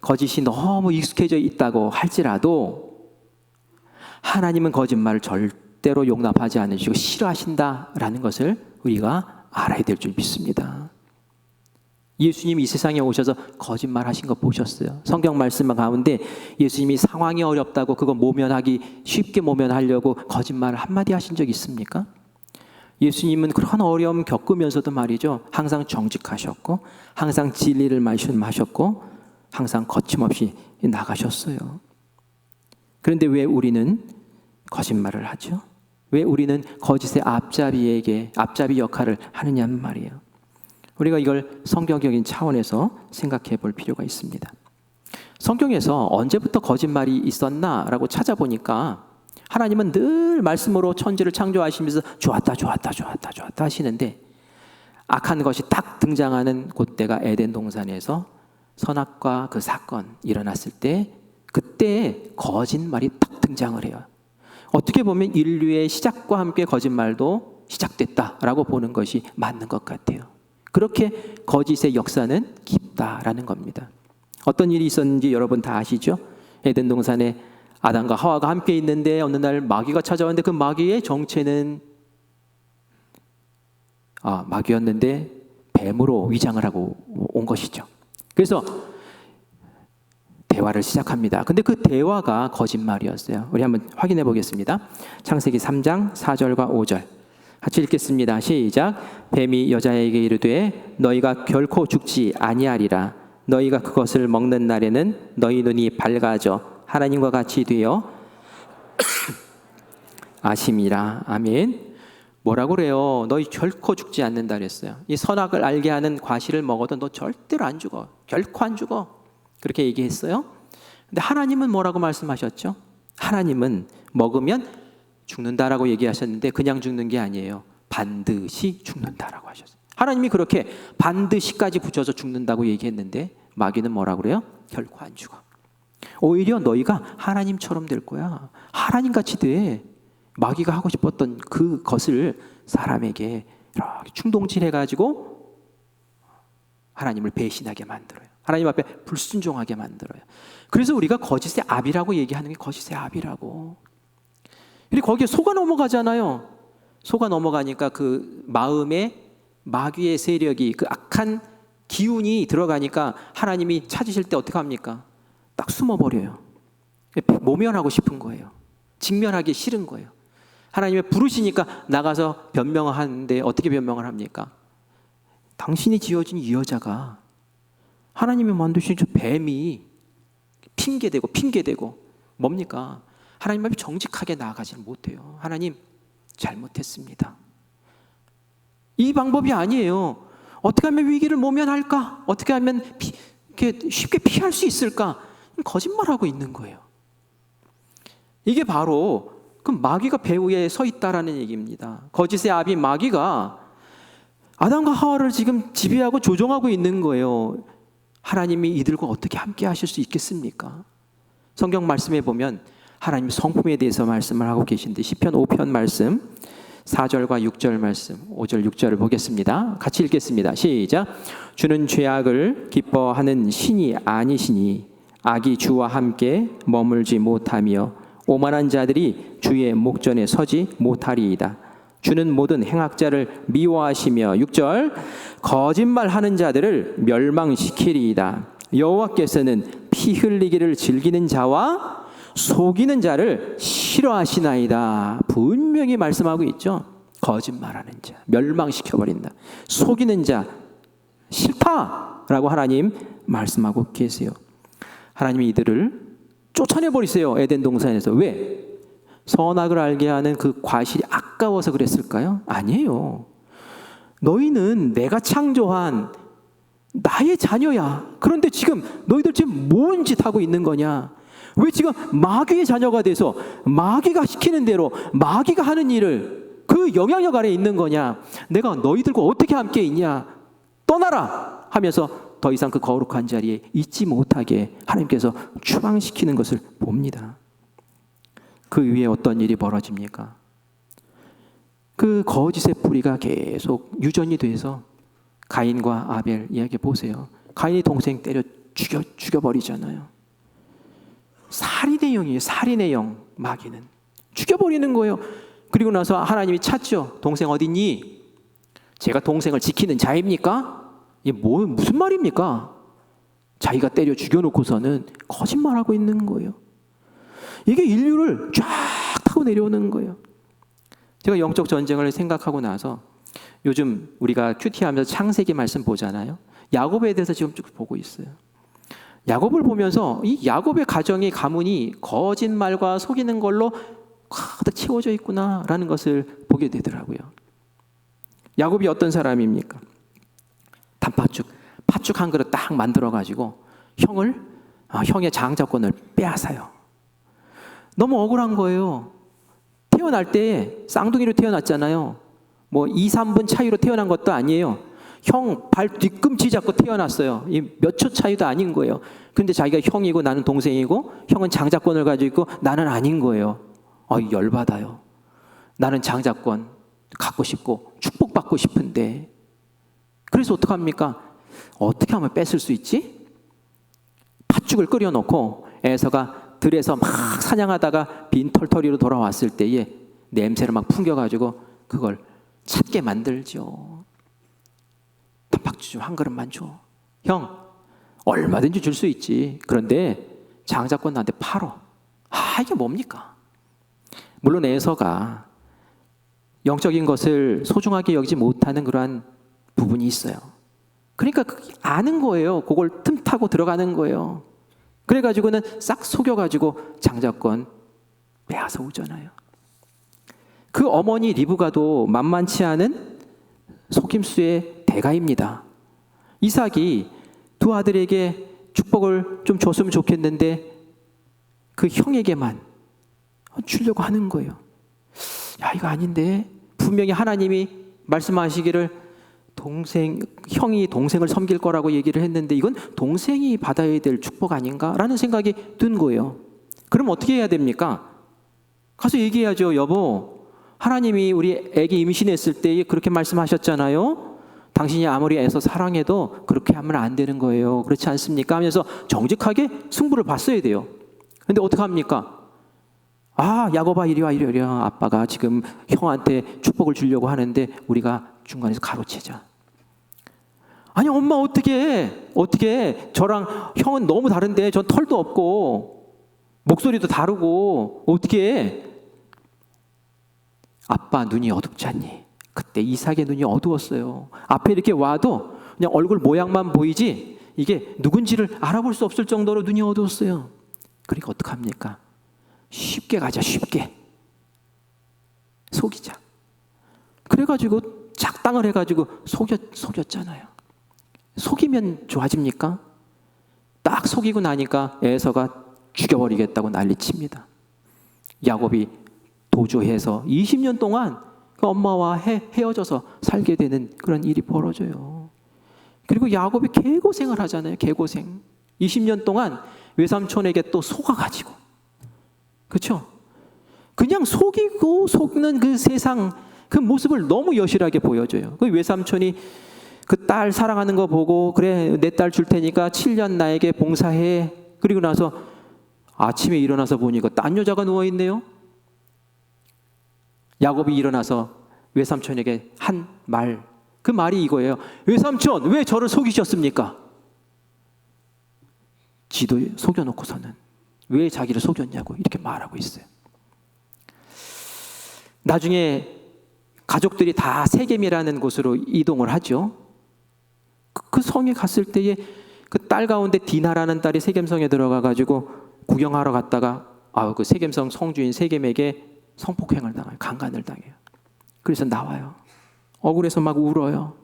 거짓이 너무 익숙해져 있다고 할지라도 하나님은 거짓말을 절대로 용납하지 않으시고 싫어하신다라는 것을 우리가 알아야 될 줄 믿습니다. 예수님이 이 세상에 오셔서 거짓말 하신 거 보셨어요. 성경 말씀 가운데 예수님이 상황이 어렵다고 그거 모면하기, 쉽게 모면하려고 거짓말을 한마디 하신 적 있습니까? 예수님은 그런 어려움 겪으면서도 말이죠, 항상 정직하셨고 항상 진리를 말씀하셨고 항상 거침없이 나가셨어요. 그런데 왜 우리는 거짓말을 하죠? 왜 우리는 거짓의 앞잡이 역할을 하느냐는 말이에요. 우리가 이걸 성경적인 차원에서 생각해 볼 필요가 있습니다. 성경에서 언제부터 거짓말이 있었나라고 찾아보니까 하나님은 늘 말씀으로 천지를 창조하시면서 좋았다 하시는데 악한 것이 딱 등장하는 그때가 에덴 동산에서 선악과 그 사건 일어났을 때, 그때 거짓말이 딱 등장을 해요. 어떻게 보면 인류의 시작과 함께 거짓말도 시작됐다라고 보는 것이 맞는 것 같아요. 그렇게 거짓의 역사는 깊다라는 겁니다. 어떤 일이 있었는지 여러분 다 아시죠? 에덴 동산에 아담과 하와가 함께 있는데 어느 날 마귀가 찾아왔는데 그 마귀의 정체는 마귀였는데 뱀으로 위장을 하고 온 것이죠. 그래서 대화를 시작합니다. 근데 그 대화가 거짓말이었어요. 우리 한번 확인해 보겠습니다. 창세기 3장 4절과 5절 같이 읽겠습니다. 시작. 뱀이 여자에게 이르되 너희가 결코 죽지 아니하리라. 너희가 그것을 먹는 날에는 너희 눈이 밝아져 하나님과 같이 되어 아심이라. 아멘. 뭐라고 그래요? 너희 결코 죽지 않는다 그랬어요. 이 선악을 알게 하는 과실을 먹어도 너 절대로 안 죽어. 결코 안 죽어. 그렇게 얘기했어요. 근데 하나님은 뭐라고 말씀하셨죠? 하나님은 먹으면 죽는다라고 얘기하셨는데 그냥 죽는 게 아니에요. 반드시 죽는다라고 하셨어요. 하나님이 그렇게 반드시까지 붙여서 죽는다고 얘기했는데 마귀는 뭐라고 그래요? 결코 안 죽어. 오히려 너희가 하나님처럼 될 거야. 하나님같이 돼. 마귀가 하고 싶었던 그것을 사람에게 이렇게 충동질해가지고 하나님을 배신하게 만들어요. 하나님 앞에 불순종하게 만들어요. 그래서 우리가 거짓의 압이라고 얘기하는 게 거짓의 압이라고. 그리고 거기에 속아 넘어가잖아요. 속아 넘어가니까 그 마음에 마귀의 세력이, 그 악한 기운이 들어가니까 하나님이 찾으실 때 어떻게 합니까? 딱 숨어버려요. 모면하고 싶은 거예요. 직면하기 싫은 거예요. 하나님이 부르시니까 나가서 변명을 하는데 어떻게 변명을 합니까? 당신이 지어진 이 여자가, 하나님이 만드신 저 뱀이 핑계대고 뭡니까? 하나님 앞에 정직하게 나아가지는 못해요. 하나님 잘못했습니다. 이 방법이 아니에요. 어떻게 하면 위기를 모면할까? 어떻게 하면 이렇게 쉽게 피할 수 있을까? 거짓말하고 있는 거예요. 이게 바로 그 마귀가 배후에 서 있다라는 얘기입니다. 거짓의 압이 마귀가 아담과 하와를 지금 지배하고 조종하고 있는 거예요. 하나님이 이들과 어떻게 함께 하실 수 있겠습니까? 성경 말씀에 보면 하나님 성품에 대해서 말씀을 하고 계신데 시편 5편 말씀 4절과 6절 말씀, 5절 6절을 보겠습니다. 같이 읽겠습니다. 시작. 주는 죄악을 기뻐하는 신이 아니시니 악이 주와 함께 머물지 못하며 오만한 자들이 주의 목전에 서지 못하리이다. 주는 모든 행악자를 미워하시며 6절 거짓말하는 자들을 멸망시키리이다. 여호와께서는 피 흘리기를 즐기는 자와 속이는 자를 싫어하시나이다. 분명히 말씀하고 있죠. 거짓말하는 자 멸망시켜버린다. 속이는 자 싫다라고 하나님 말씀하고 계세요. 하나님이 이들을 쫓아내버리세요. 에덴 동산에서. 왜? 선악을 알게 하는 그 과실이 아까워서 그랬을까요? 아니에요. 너희는 내가 창조한 나의 자녀야. 그런데 지금 너희들 지금 뭔 짓 하고 있는 거냐? 왜 지금 마귀의 자녀가 돼서 마귀가 시키는 대로 마귀가 하는 일을 그 영향력 아래에 있는 거냐? 내가 너희들과 어떻게 함께 있냐? 떠나라 하면서 더 이상 그 거룩한 자리에 있지 못하게 하나님께서 추방시키는 것을 봅니다. 그 위에 어떤 일이 벌어집니까? 그 거짓의 뿌리가 계속 유전이 돼서 가인과 아벨 이야기 보세요. 가인이 동생 때려 죽여버리잖아요. 살인의 영이에요. 살인의 영, 마귀는. 죽여버리는 거예요. 그리고 나서 하나님이 찾죠. 동생 어딨니? 제가 동생을 지키는 자입니까? 이게 무슨 말입니까? 자기가 때려 죽여놓고서는 거짓말하고 있는 거예요. 이게 인류를 쫙 타고 내려오는 거예요. 제가 영적 전쟁을 생각하고 나서 요즘 우리가 큐티하면서 창세기 말씀 보잖아요. 야곱에 대해서 지금 쭉 보고 있어요. 야곱을 보면서 이 야곱의 가정의 가문이 거짓말과 속이는 걸로 가득 채워져 있구나라는 것을 보게 되더라고요. 야곱이 어떤 사람입니까? 팥죽 한 그릇 딱 만들어가지고 형의 장자권을 빼앗아요. 너무 억울한 거예요. 태어날 때 쌍둥이로 태어났잖아요. 뭐 2, 3분 차이로 태어난 것도 아니에요. 형 발 뒤꿈치 잡고 태어났어요. 몇 초 차이도 아닌 거예요. 근데 자기가 형이고 나는 동생이고 형은 장자권을 가지고 있고 나는 아닌 거예요. 열받아요. 나는 장자권 갖고 싶고 축복받고 싶은데 그래서 어떡합니까? 어떻게 하면 뺏을 수 있지? 팥죽을 끓여놓고 에서가 들에서 막 사냥하다가 빈털터리로 돌아왔을 때에 냄새를 막 풍겨가지고 그걸 찾게 만들죠. 단팥죽 좀 한 그릇만 줘. 형, 얼마든지 줄 수 있지. 그런데 장자권 나한테 팔어. 이게 뭡니까? 물론 에서가 영적인 것을 소중하게 여기지 못하는 그러한 부분이 있어요. 그러니까 아는 거예요. 그걸 틈타고 들어가는 거예요. 그래가지고는 싹 속여가지고 장자권 빼앗아 오잖아요. 그 어머니 리브가도 만만치 않은 속임수의 대가입니다. 이삭이 두 아들에게 축복을 좀 줬으면 좋겠는데 그 형에게만 주려고 하는 거예요. 이거 아닌데 분명히 하나님이 말씀하시기를 형이 동생을 섬길 거라고 얘기를 했는데 이건 동생이 받아야 될 축복 아닌가라는 생각이 든 거예요. 그럼 어떻게 해야 됩니까? 가서 얘기해야죠. 여보, 하나님이 우리 애기 임신했을 때 그렇게 말씀하셨잖아요. 당신이 아무리 애서 사랑해도 그렇게 하면 안 되는 거예요. 그렇지 않습니까? 하면서 정직하게 승부를 봤어야 돼요. 근데 어떡합니까? 야곱아 이리 와. 아빠가 지금 형한테 축복을 주려고 하는데 우리가 중간에서 가로채자. 아니 엄마 어떻게 저랑 형은 너무 다른데 전 털도 없고 목소리도 다르고 어떻게 아빠 눈이 어둡지 않니? 그때 이삭의 눈이 어두웠어요. 앞에 이렇게 와도 그냥 얼굴 모양만 보이지 이게 누군지를 알아볼 수 없을 정도로 눈이 어두웠어요. 그러니까 어떡합니까? 쉽게 가자. 쉽게 속이자. 그래가지고 작당을 해가지고 속였잖아요. 속이면 좋아집니까? 딱 속이고 나니까 에서가 죽여버리겠다고 난리칩니다. 야곱이 도주해서 20년 동안 그 엄마와 헤어져서 살게 되는 그런 일이 벌어져요. 그리고 야곱이 개고생을 하잖아요. 개고생. 20년 동안 외삼촌에게 또 속아가지고. 그렇죠? 그냥 속이고 속는 그 세상 그 모습을 너무 여실하게 보여줘요. 그 외삼촌이 그 딸 사랑하는 거 보고 그래 내 딸 줄 테니까 7년 나에게 봉사해. 그리고 나서 아침에 일어나서 보니까 딴 여자가 누워있네요. 야곱이 일어나서 외삼촌에게 한 말, 그 말이 이거예요. 외삼촌, 왜 저를 속이셨습니까? 지도 속여놓고서는 왜 자기를 속였냐고 이렇게 말하고 있어요. 나중에 가족들이 다 세겜이라는 곳으로 이동을 하죠. 그 성에 갔을 때에 그 딸 가운데 디나라는 딸이 세겜성에 들어가가지고 구경하러 갔다가 그 세겜성 성주인 세겜에게 성폭행을 당해요. 강간을 당해요. 그래서 나와요. 억울해서 막 울어요.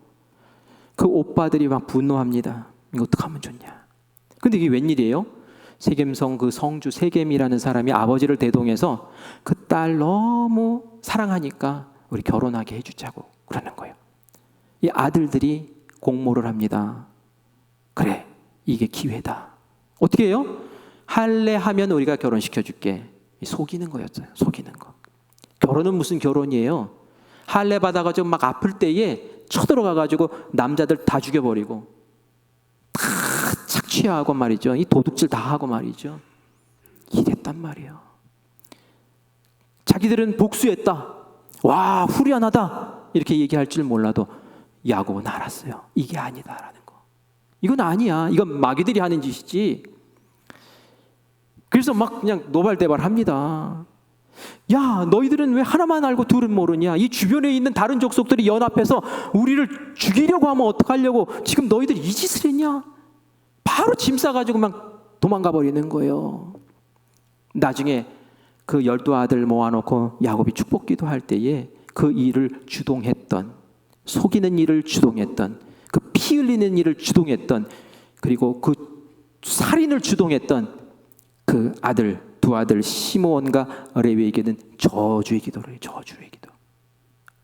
그 오빠들이 막 분노합니다. 이거 어떻게 하면 좋냐. 근데 이게 웬일이에요? 세겜성 그 성주 세겜이라는 사람이 아버지를 대동해서 그 딸 너무 사랑하니까 우리 결혼하게 해주자고 그러는 거예요. 이 아들들이 공모를 합니다. 그래, 이게 기회다. 어떻게 해요? 할례하면 우리가 결혼시켜줄게. 속이는 거였어요. 속이는 거. 결혼은 무슨 결혼이에요? 할례 받아가지고 막 아플 때에 쳐들어가가지고 남자들 다 죽여버리고 다 착취하고 말이죠. 이 도둑질 다 하고 말이죠. 이랬단 말이에요. 자기들은 복수했다. 와, 후련하다. 이렇게 얘기할 줄 몰라도 야곱은 알았어요. 이게 아니다라는 거. 이건 아니야. 이건 마귀들이 하는 짓이지. 그래서 막 그냥 노발대발합니다. 야, 너희들은 왜 하나만 알고 둘은 모르냐? 이 주변에 있는 다른 족속들이 연합해서 우리를 죽이려고 하면 어떡하려고 지금 너희들 이 짓을 했냐? 바로 짐 싸가지고 막 도망가 버리는 거예요. 나중에 그 12아들 모아놓고 야곱이 축복기도 할 때에 그 일을 주동했던, 속이는 일을 주동했던, 그 피 흘리는 일을 주동했던, 그리고 그 살인을 주동했던 그 아들, 두 아들 시므온과 레위에게는 저주의 기도를 해요. 저주의 기도.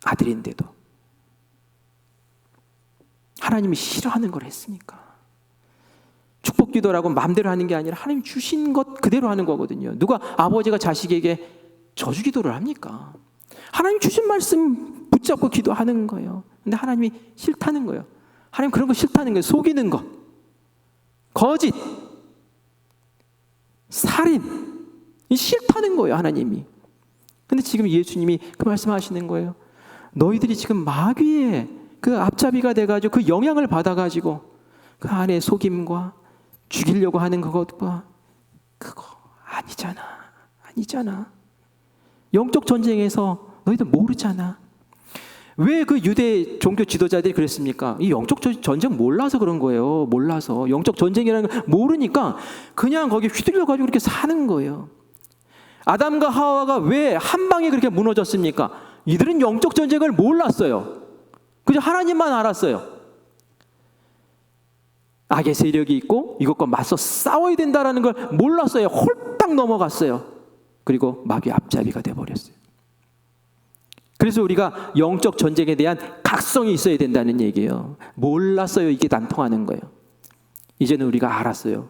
아들인데도 하나님이 싫어하는 걸 했으니까. 축복 기도라고 마음대로 하는 게 아니라 하나님 주신 것 그대로 하는 거거든요. 누가 아버지가 자식에게 저주 기도를 합니까? 하나님 주신 말씀 붙잡고 기도하는 거예요. 근데 하나님이 싫다는 거예요. 하나님 그런 거 싫다는 거예요. 속이는 거, 거짓, 살인, 싫다는 거예요, 하나님이. 근데 지금 예수님이 그 말씀하시는 거예요. 너희들이 지금 마귀의 그 앞잡이가 돼가지고 그 영향을 받아가지고 그 안에 속임과 죽이려고 하는 그것과 그거 아니잖아. 영적 전쟁에서 너희들 모르잖아. 왜 그 유대 종교 지도자들이 그랬습니까? 이 영적 전쟁 몰라서 그런 거예요. 몰라서. 영적 전쟁이라는 걸 모르니까 그냥 거기 휘둘려가지고 이렇게 사는 거예요. 아담과 하와가 왜 한 방에 그렇게 무너졌습니까? 이들은 영적 전쟁을 몰랐어요. 그저 하나님만 알았어요. 악의 세력이 있고 이것과 맞서 싸워야 된다는 걸 몰랐어요. 홀딱 넘어갔어요. 그리고 마귀의 앞잡이가 돼버렸어요. 그래서 우리가 영적 전쟁에 대한 각성이 있어야 된다는 얘기예요. 몰랐어요. 이게 안 통하는 거예요. 이제는 우리가 알았어요.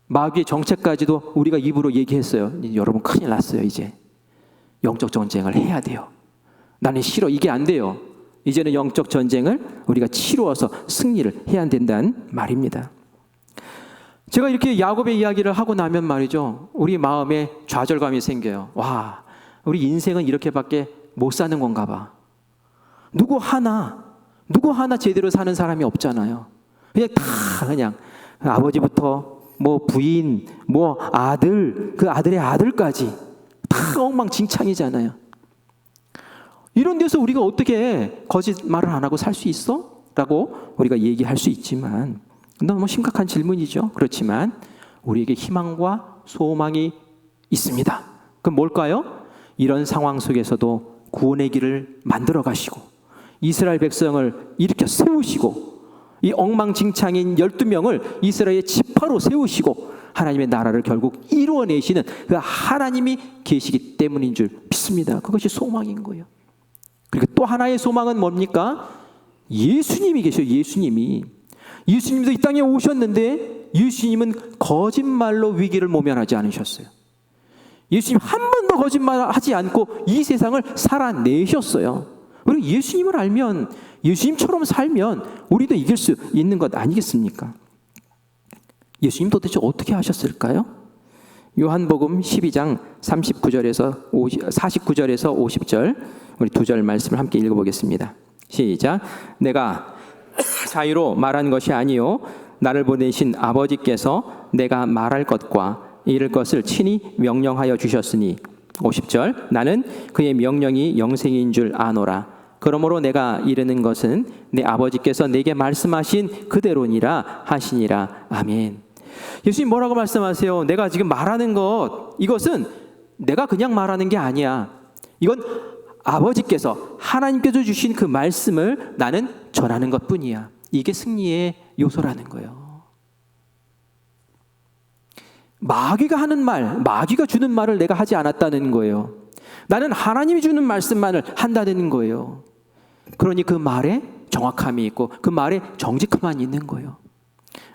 마귀의 정체까지도 우리가 입으로 얘기했어요. 여러분 큰일 났어요. 이제 영적 전쟁을 해야 돼요. 나는 싫어. 이게 안 돼요. 이제는 영적 전쟁을 우리가 치루어서 승리를 해야 된다는 말입니다. 제가 이렇게 야곱의 이야기를 하고 나면 말이죠, 우리 마음에 좌절감이 생겨요. 와, 우리 인생은 이렇게밖에 못 사는 건가 봐. 누구 하나 제대로 사는 사람이 없잖아요. 그냥 아버지부터 뭐 부인, 뭐 아들, 그 아들의 아들까지 다 엉망진창이잖아요. 이런 데서 우리가 어떻게 거짓말을 안 하고 살 수 있어? 라고 우리가 얘기할 수 있지만 너무 심각한 질문이죠. 그렇지만 우리에게 희망과 소망이 있습니다. 그럼 뭘까요? 이런 상황 속에서도 구원의 길을 만들어 가시고 이스라엘 백성을 일으켜 세우시고 이 엉망진창인 12명을 이스라엘의 지파로 세우시고 하나님의 나라를 결국 이루어내시는 그 하나님이 계시기 때문인 줄 믿습니다. 그것이 소망인 거예요. 그리고 또 하나의 소망은 뭡니까? 예수님이 계셔요. 예수님도 이 땅에 오셨는데 예수님은 거짓말로 위기를 모면하지 않으셨어요. 예수님 한 번도 거짓말하지 않고 이 세상을 살아내셨어요. 우리 예수님을 알면, 예수님처럼 살면 우리도 이길 수 있는 것 아니겠습니까? 예수님 도대체 어떻게 하셨을까요? 요한복음 12장 49절에서 50절 우리 두 절 말씀을 함께 읽어보겠습니다. 시작. 내가 자유로 말한 것이 아니요 나를 보내신 아버지께서 내가 말할 것과 이를 것을 친히 명령하여 주셨으니 50절 나는 그의 명령이 영생인 줄 아노라. 그러므로 내가 이르는 것은 내 아버지께서 내게 말씀하신 그대로니라 하시니라. 아멘. 예수님 뭐라고 말씀하세요? 내가 지금 말하는 것, 이것은 내가 그냥 말하는 게 아니야. 이건 아버지께서, 하나님께서 주신 그 말씀을 나는 전하는 것뿐이야. 이게 승리의 요소라는 거예요. 마귀가 하는 말, 마귀가 주는 말을 내가 하지 않았다는 거예요. 나는 하나님이 주는 말씀만을 한다는 거예요. 그러니 그 말에 정확함이 있고 그 말에 정직함만 있는 거예요.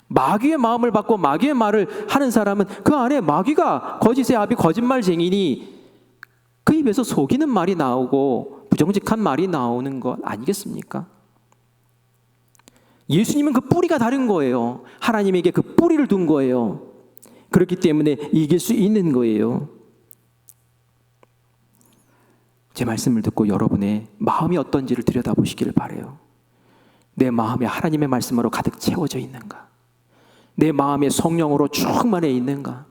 마귀의 마음을 받고 마귀의 말을 하는 사람은 그 안에 마귀가 거짓의 아비 거짓말쟁이니 그 입에서 속이는 말이 나오고 부정직한 말이 나오는 것 아니겠습니까? 예수님은 그 뿌리가 다른 거예요. 하나님에게 그 뿌리를 둔 거예요. 그렇기 때문에 이길 수 있는 거예요. 제 말씀을 듣고 여러분의 마음이 어떤지를 들여다보시기를 바라요. 내 마음이 하나님의 말씀으로 가득 채워져 있는가? 내 마음에 성령으로 충만해 있는가?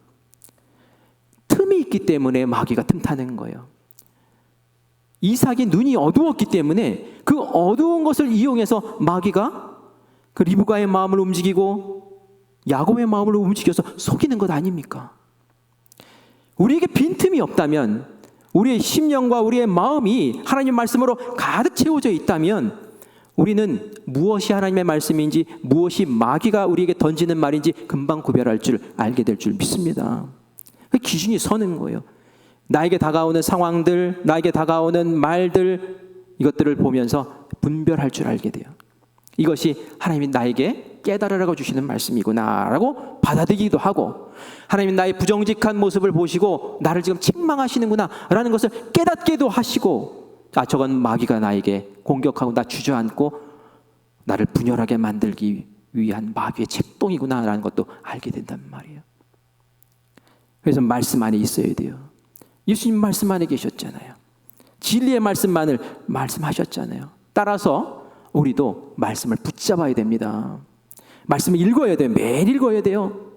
틈이 있기 때문에 마귀가 틈타는 거예요. 이삭이 눈이 어두웠기 때문에 그 어두운 것을 이용해서 마귀가 그 리브가의 마음을 움직이고 야곱의 마음을 움직여서 속이는 것 아닙니까? 우리에게 빈틈이 없다면, 우리의 심령과 우리의 마음이 하나님 말씀으로 가득 채워져 있다면 우리는 무엇이 하나님의 말씀인지 무엇이 마귀가 우리에게 던지는 말인지 금방 구별할 줄 알게 될 줄 믿습니다. 그 기준이 서는 거예요. 나에게 다가오는 상황들, 나에게 다가오는 말들, 이것들을 보면서 분별할 줄 알게 돼요. 이것이 하나님이 나에게 깨달으라고 주시는 말씀이구나 라고 받아들이기도 하고, 하나님이 나의 부정직한 모습을 보시고 나를 지금 책망하시는구나 라는 것을 깨닫게도 하시고, 아, 저건 마귀가 나에게 공격하고 나 주저앉고 나를 분열하게 만들기 위한 마귀의 책동이구나 라는 것도 알게 된단 말이에요. 그래서 말씀 안에 있어야 돼요. 예수님 말씀 안에 계셨잖아요. 진리의 말씀만을 말씀하셨잖아요. 따라서 우리도 말씀을 붙잡아야 됩니다. 말씀을 읽어야 돼요. 매일 읽어야 돼요.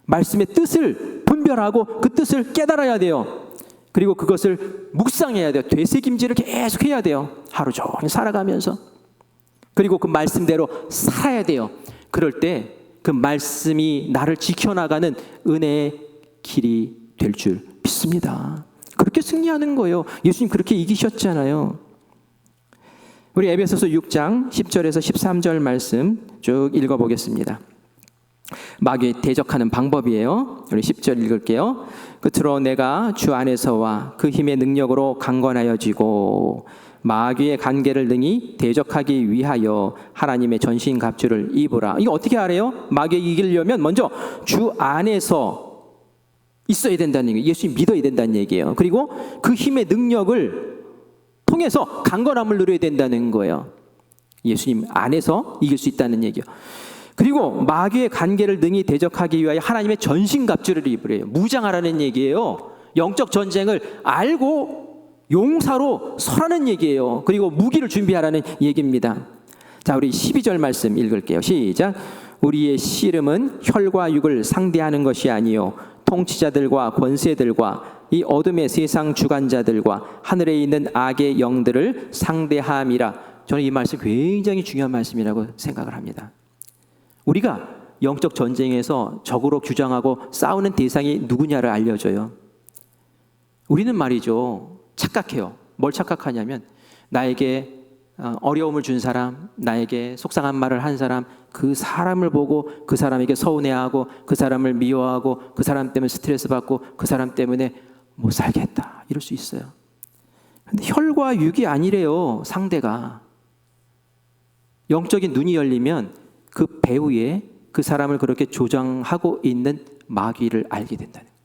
말씀의 뜻을 분별하고 그 뜻을 깨달아야 돼요. 그리고 그것을 묵상해야 돼요. 되새김질을 계속 해야 돼요. 하루 종일 살아가면서. 그리고 그 말씀대로 살아야 돼요. 그럴 때 그 말씀이 나를 지켜나가는 은혜의 길이 될 줄 믿습니다. 그렇게 승리하는 거예요. 예수님 그렇게 이기셨잖아요. 우리 에베소서 6장 10절에서 13절 말씀 쭉 읽어보겠습니다. 마귀에 대적하는 방법이에요. 우리 10절 읽을게요. 끝으로 내가 주 안에서와 그 힘의 능력으로 강건하여지고 마귀의 간계를 능히 대적하기 위하여 하나님의 전신갑주를 입으라. 이거 어떻게 알아요? 마귀에 이기려면 먼저 주 안에서 있어야 된다는 얘기예요. 예수님 믿어야 된다는 얘기예요. 그리고 그 힘의 능력을 통해서 강건함을 누려야 된다는 거예요. 예수님 안에서 이길 수 있다는 얘기예요. 그리고 마귀의 간계를 능히 대적하기 위하여 하나님의 전신갑주를 입으래요. 무장하라는 얘기예요. 영적 전쟁을 알고 용사로 서라는 얘기예요. 그리고 무기를 준비하라는 얘기입니다. 자, 우리 12절 말씀 읽을게요. 시작. 우리의 씨름은 혈과 육을 상대하는 것이 아니요 통치자들과 권세들과 이 어둠의 세상 주관자들과 하늘에 있는 악의 영들을 상대함이라. 저는 이 말씀 굉장히 중요한 말씀이라고 생각을 합니다. 우리가 영적 전쟁에서 적으로 규정하고 싸우는 대상이 누구냐를 알려줘요. 우리는 말이죠, 착각해요. 뭘 착각하냐면 나에게 어려움을 준 사람, 나에게 속상한 말을 한 사람, 그 사람을 보고 그 사람에게 서운해하고 그 사람을 미워하고 그 사람 때문에 스트레스 받고 그 사람 때문에 못 살겠다 이럴 수 있어요. 근데 혈과 육이 아니래요. 상대가 영적인 눈이 열리면 그 배후에 그 사람을 그렇게 조장하고 있는 마귀를 알게 된다는 거예요.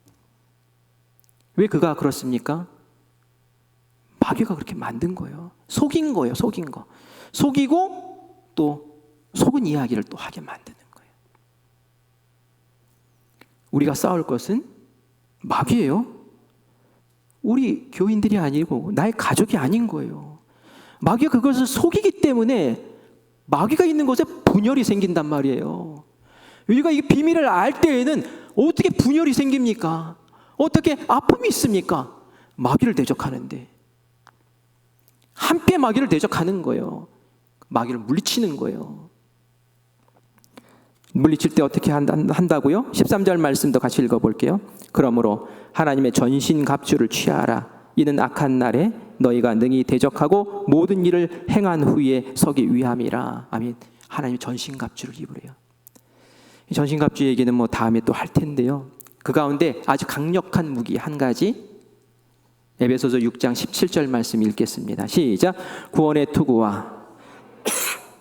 왜 그가 그렇습니까? 마귀가 그렇게 만든 거예요. 속인 거예요. 속인 거. 속이고 또 속은 이야기를 또 하게 만드는 거예요. 우리가 싸울 것은 마귀예요? 우리 교인들이 아니고 나의 가족이 아닌 거예요. 마귀가 그것을 속이기 때문에 마귀가 있는 곳에 분열이 생긴단 말이에요. 우리가 이 비밀을 알 때에는 어떻게 분열이 생깁니까? 어떻게 아픔이 있습니까? 마귀를 대적하는데 함께 마귀를 대적하는 거예요. 마귀를 물리치는 거예요. 물리칠 때 어떻게 한다고요? 13절 말씀도 같이 읽어볼게요. 그러므로 하나님의 전신갑주를 취하라. 이는 악한 날에 너희가 능히 대적하고 모든 일을 행한 후에 서기 위함이라. 아멘. 하나님의 전신갑주를 입으래요. 이 전신갑주 얘기는 뭐 다음에 또 할 텐데요. 그 가운데 아주 강력한 무기 한 가지, 에베소서 6장 17절 말씀 읽겠습니다. 시작. 구원의 투구와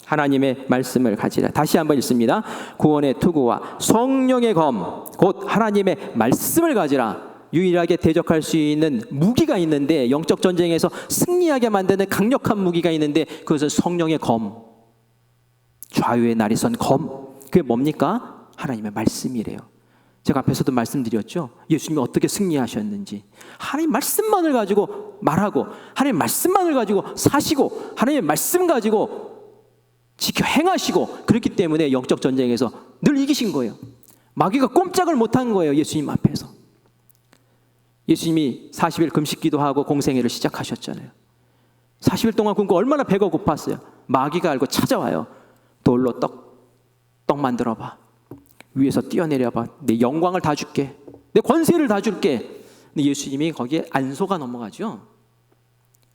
하나님의 말씀을 가지라. 다시 한번 읽습니다. 구원의 투구와 성령의 검, 곧 하나님의 말씀을 가지라. 유일하게 대적할 수 있는 무기가 있는데, 영적 전쟁에서 승리하게 만드는 강력한 무기가 있는데, 그것은 성령의 검, 좌우의 날이 선 검. 그게 뭡니까? 하나님의 말씀이래요. 제가 앞에서도 말씀드렸죠. 예수님이 어떻게 승리하셨는지. 하나님 말씀만을 가지고 말하고, 하나님 말씀만을 가지고 사시고, 하나님의 말씀 가지고 지켜 행하시고, 그렇기 때문에 영적 전쟁에서 늘 이기신 거예요. 마귀가 꼼짝을 못한 거예요. 예수님 앞에서. 예수님이 40일 금식기도 하고 공생애를 시작하셨잖아요. 40일 동안 굶고 얼마나 배가 고팠어요. 마귀가 알고 찾아와요. 돌로 떡 만들어봐. 위에서 뛰어내려봐. 내 영광을 다 줄게. 내 권세를 다 줄게. 근데 예수님이 거기에 안 속아 넘어가죠.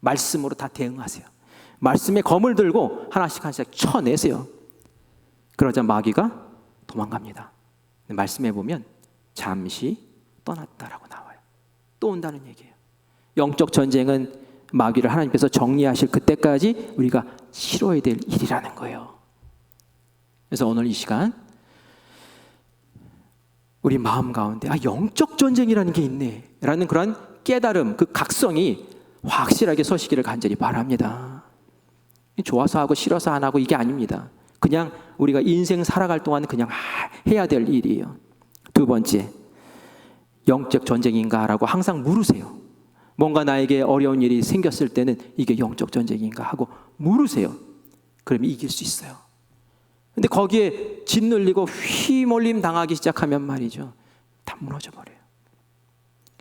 말씀으로 다 대응하세요. 말씀의 검을 들고 하나씩 쳐내세요. 그러자 마귀가 도망갑니다. 말씀해 보면 잠시 떠났다라고 나와요. 또 온다는 얘기예요. 영적 전쟁은 마귀를 하나님께서 정리하실 그때까지 우리가 치러야 될 일이라는 거예요. 그래서 오늘 이 시간 우리 마음 가운데 영적 전쟁이라는 게 있네 라는 그런 깨달음, 그 각성이 확실하게 서시기를 간절히 바랍니다. 좋아서 하고 싫어서 안 하고 이게 아닙니다. 그냥 우리가 인생 살아갈 동안 그냥 해야 될 일이에요. 두 번째, 영적 전쟁인가 라고 항상 물으세요. 뭔가 나에게 어려운 일이 생겼을 때는 이게 영적 전쟁인가 하고 물으세요. 그러면 이길 수 있어요. 근데 거기에 짓눌리고 휘몰림 당하기 시작하면 말이죠, 다 무너져 버려요.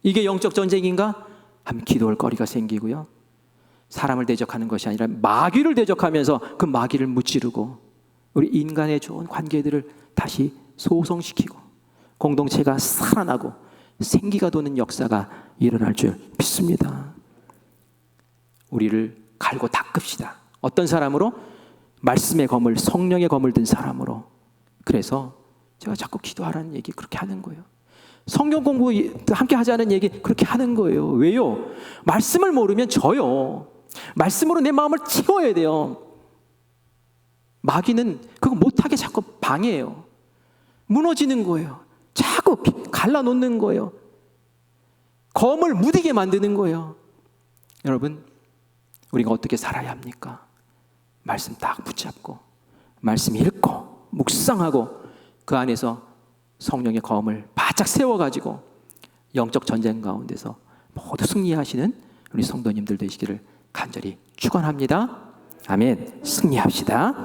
이게 영적 전쟁인가 하면 기도할 거리가 생기고요, 사람을 대적하는 것이 아니라 마귀를 대적하면서 그 마귀를 무찌르고 우리 인간의 좋은 관계들을 다시 소성시키고 공동체가 살아나고 생기가 도는 역사가 일어날 줄 믿습니다. 우리를 갈고 닦읍시다. 어떤 사람으로? 말씀의 검을, 성령의 검을 든 사람으로. 그래서 제가 자꾸 기도하라는 얘기 그렇게 하는 거예요. 성경 공부 함께 하자는 얘기 그렇게 하는 거예요. 왜요? 말씀을 모르면 져요. 말씀으로 내 마음을 채워야 돼요. 마귀는 그거 못하게 자꾸 방해해요. 무너지는 거예요. 자꾸 갈라놓는 거예요. 검을 무디게 만드는 거예요. 여러분, 우리가 어떻게 살아야 합니까? 말씀 딱 붙잡고 말씀 읽고 묵상하고 그 안에서 성령의 검을 바짝 세워가지고 영적 전쟁 가운데서 모두 승리하시는 우리 성도님들 되시기를 간절히 축원합니다. 아멘. 승리합시다.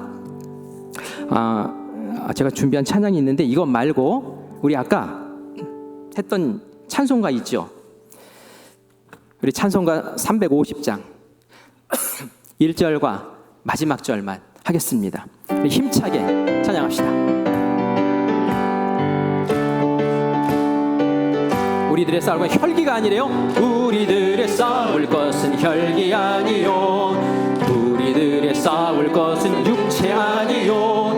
제가 준비한 찬양이 있는데 이것 말고 우리 아까 했던 찬송가 있죠. 우리 찬송가 350장 1절과 마지막 절만 하겠습니다. 우리 힘차게 찬양합시다. 우리들의 싸울 건 혈기가 아니래요. 우리들의 싸울 것은 혈기 아니요, 우리들의 싸울 것은 육체 아니요,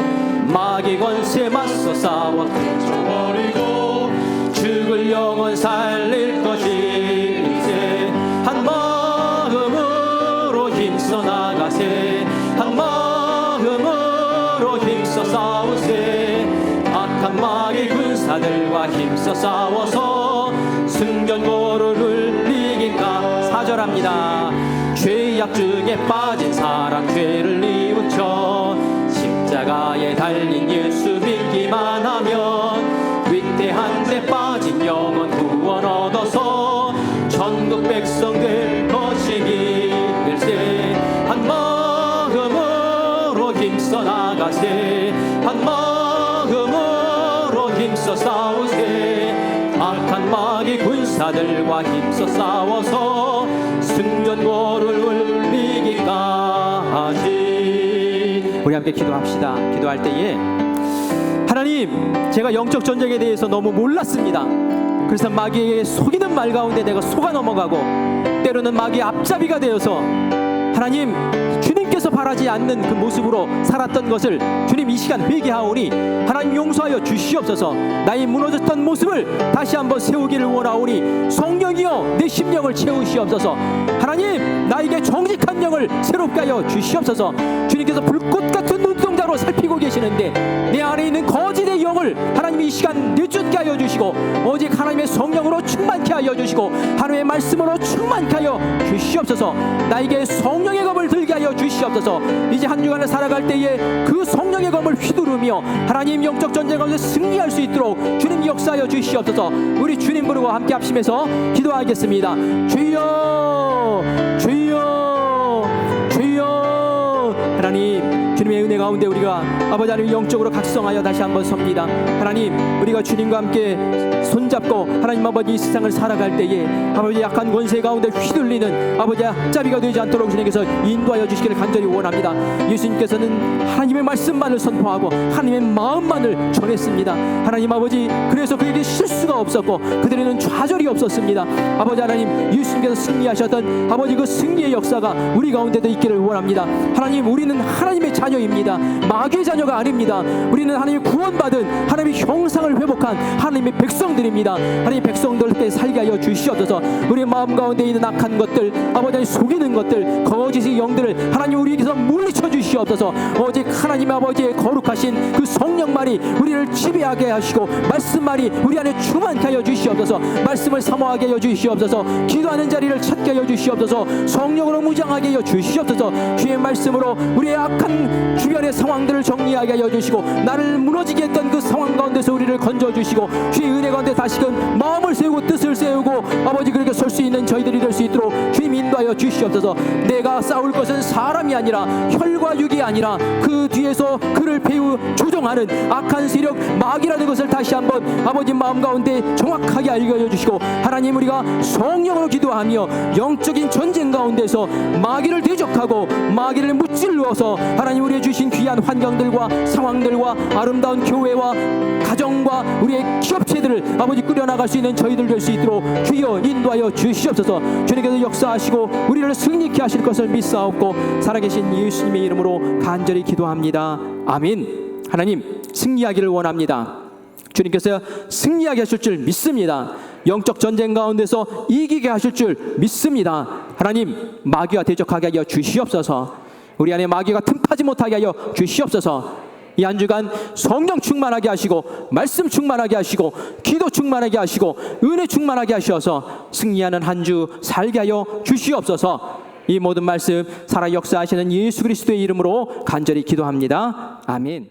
마귀 권세 맞서 싸워 던져버리고 죽을 영혼 살릴 것이세. 한 마음으로 힘써 나가세. 한 마음으로 힘써 싸우세. 악한 마귀 군사들과 힘써 싸워서 승전고를 이긴가. 4절합니다. 죄악중에 빠진 사람 죄를 뉘우쳐 십자가에 달린 예수 믿기만 하면 위태한 데 빠진 영혼 구원 얻어 백성들 거심이 일세 한 마음으로 힘써 나가세 한 마음으로 힘써 싸우세 악한 마귀 군사들과 힘써 싸워서 승전고를 울리기까지. 우리 함께 기도합시다. 기도할 때에 하나님, 제가 영적 전쟁에 대해서 너무 몰랐습니다. 그래서 마귀에게 속이는 말 가운데 내가 속아 넘어가고 때로는 마귀의 앞잡이가 되어서 하나님, 주님께서 바라지 않는 그 모습으로 살았던 것을 주님 이 시간 회개하오니 하나님 용서하여 주시옵소서. 나의 무너졌던 모습을 다시 한번 세우기를 원하오니 성령이여 내 심령을 채우시옵소서. 하나님, 나에게 정직한 영을 새롭게 하여 주시옵소서. 주님께서 불꽃 같은 눈동자로 살피고 계시는데 내 안에 있는 거짓의 영을 하나님 이 시간 내쫓게 하여 주시고 오직 하나님의 성령으로 충만케 하여 주시고 하나님의 말씀으로 충만케 하여 주시옵소서. 나에게 성령의 검을 들게 하여 주시옵소서. 이제 한 주간을 살아갈 때에 그 성령의 검을 휘두르며 하나님 영적 전쟁 가운데 승리할 수 있도록 주님 역사하여 주시옵소서. 우리 주님 부르고 함께 합심해서 기도하겠습니다. 주여 주여 주여. 하나님, 주님의 은혜 가운데 우리가 아버지 하나님 영적으로 각성하여 다시 한번 섭니다. 하나님, 우리가 주님과 함께 손잡고 하나님 아버지 이 세상을 살아갈 때에 아버지 약한 권세 가운데 휘둘리는 아버지 앞잡이가 되지 않도록 주님께서 인도하여 주시기를 간절히 원합니다. 예수님께서는 하나님의 말씀만을 선포하고 하나님의 마음만을 전했습니다. 하나님 아버지, 그래서 그에게 실수가 없었고 그들에는 좌절이 없었습니다. 아버지 하나님, 예수님께서 승리하셨던 아버지 그 승리의 역사가 우리 가운데도 있기를 원합니다. 하나님, 우리는 하나님의 자녀입니다. 마귀의 자녀가 아닙니다. 우리는 하나님의 구원받은 하나님의 형상을 회복한 하나님의 백성들입니다. 하나님의 백성들께 살게 하여 주시옵소서. 우리의 마음 가운데 있는 악한 것들, 아버지 하나님 속이는 것들, 거짓의 영들을 하나님 우리에게서 물리쳐 주시옵소서. 오직 하나님 아버지의 거룩하신 그 성령만이 우리를 지배하게 하시고 말씀만이 우리 안에 충만케 하여 주시옵소서. 말씀을 사모하게 하여 주시옵소서. 기도하는 자리를 찾게 하여 주시옵소서. 성령으로 무장하게 하여 주시옵소서. 주의 말씀으로 우리의 악한 주변의 상황들을 정리하게 하여 주시고 나를 무너지게 했던 그 상황 가운데서 우리를 건져주시고 주의 은혜 가운데 다시금 마음을 세우고 뜻을 세우고 아버지 그렇게 설 수 있는 저희들이 될 수 있도록 주님 인도하여 주시옵소서. 내가 싸울 것은 사람이 아니라 혈과 육이 아니라 그 뒤에서 그를 배우 조종하는 악한 세력 마귀라는 것을 다시 한번 아버지 마음 가운데 정확하게 알게 하여 주시고 하나님, 우리가 성령으로 기도하며 영적인 전쟁 가운데서 마귀를 대적하고 마귀를 무찔러서 하나님 우리의 주신 귀한 환경들과 상황들과 아름다운 교회와 가정과 우리의 기업체들을 아버지 꾸려나갈 수 있는 저희들 될 수 있도록 주여 인도하여 주시옵소서. 주님께서 역사하시고 우리를 승리케 하실 것을 믿사옵고 살아계신 예수님의 이름으로 간절히 기도합니다. 아멘. 하나님, 승리하기를 원합니다. 주님께서 승리하게 하실 줄 믿습니다. 영적 전쟁 가운데서 이기게 하실 줄 믿습니다. 하나님, 마귀와 대적하게 하여 주시옵소서. 우리 안에 마귀가 틈타지 못하게 하여 주시옵소서. 이 한 주간 성령 충만하게 하시고 말씀 충만하게 하시고 기도 충만하게 하시고 은혜 충만하게 하셔서 승리하는 한 주 살게 하여 주시옵소서. 이 모든 말씀 살아 역사하시는 예수 그리스도의 이름으로 간절히 기도합니다. 아멘.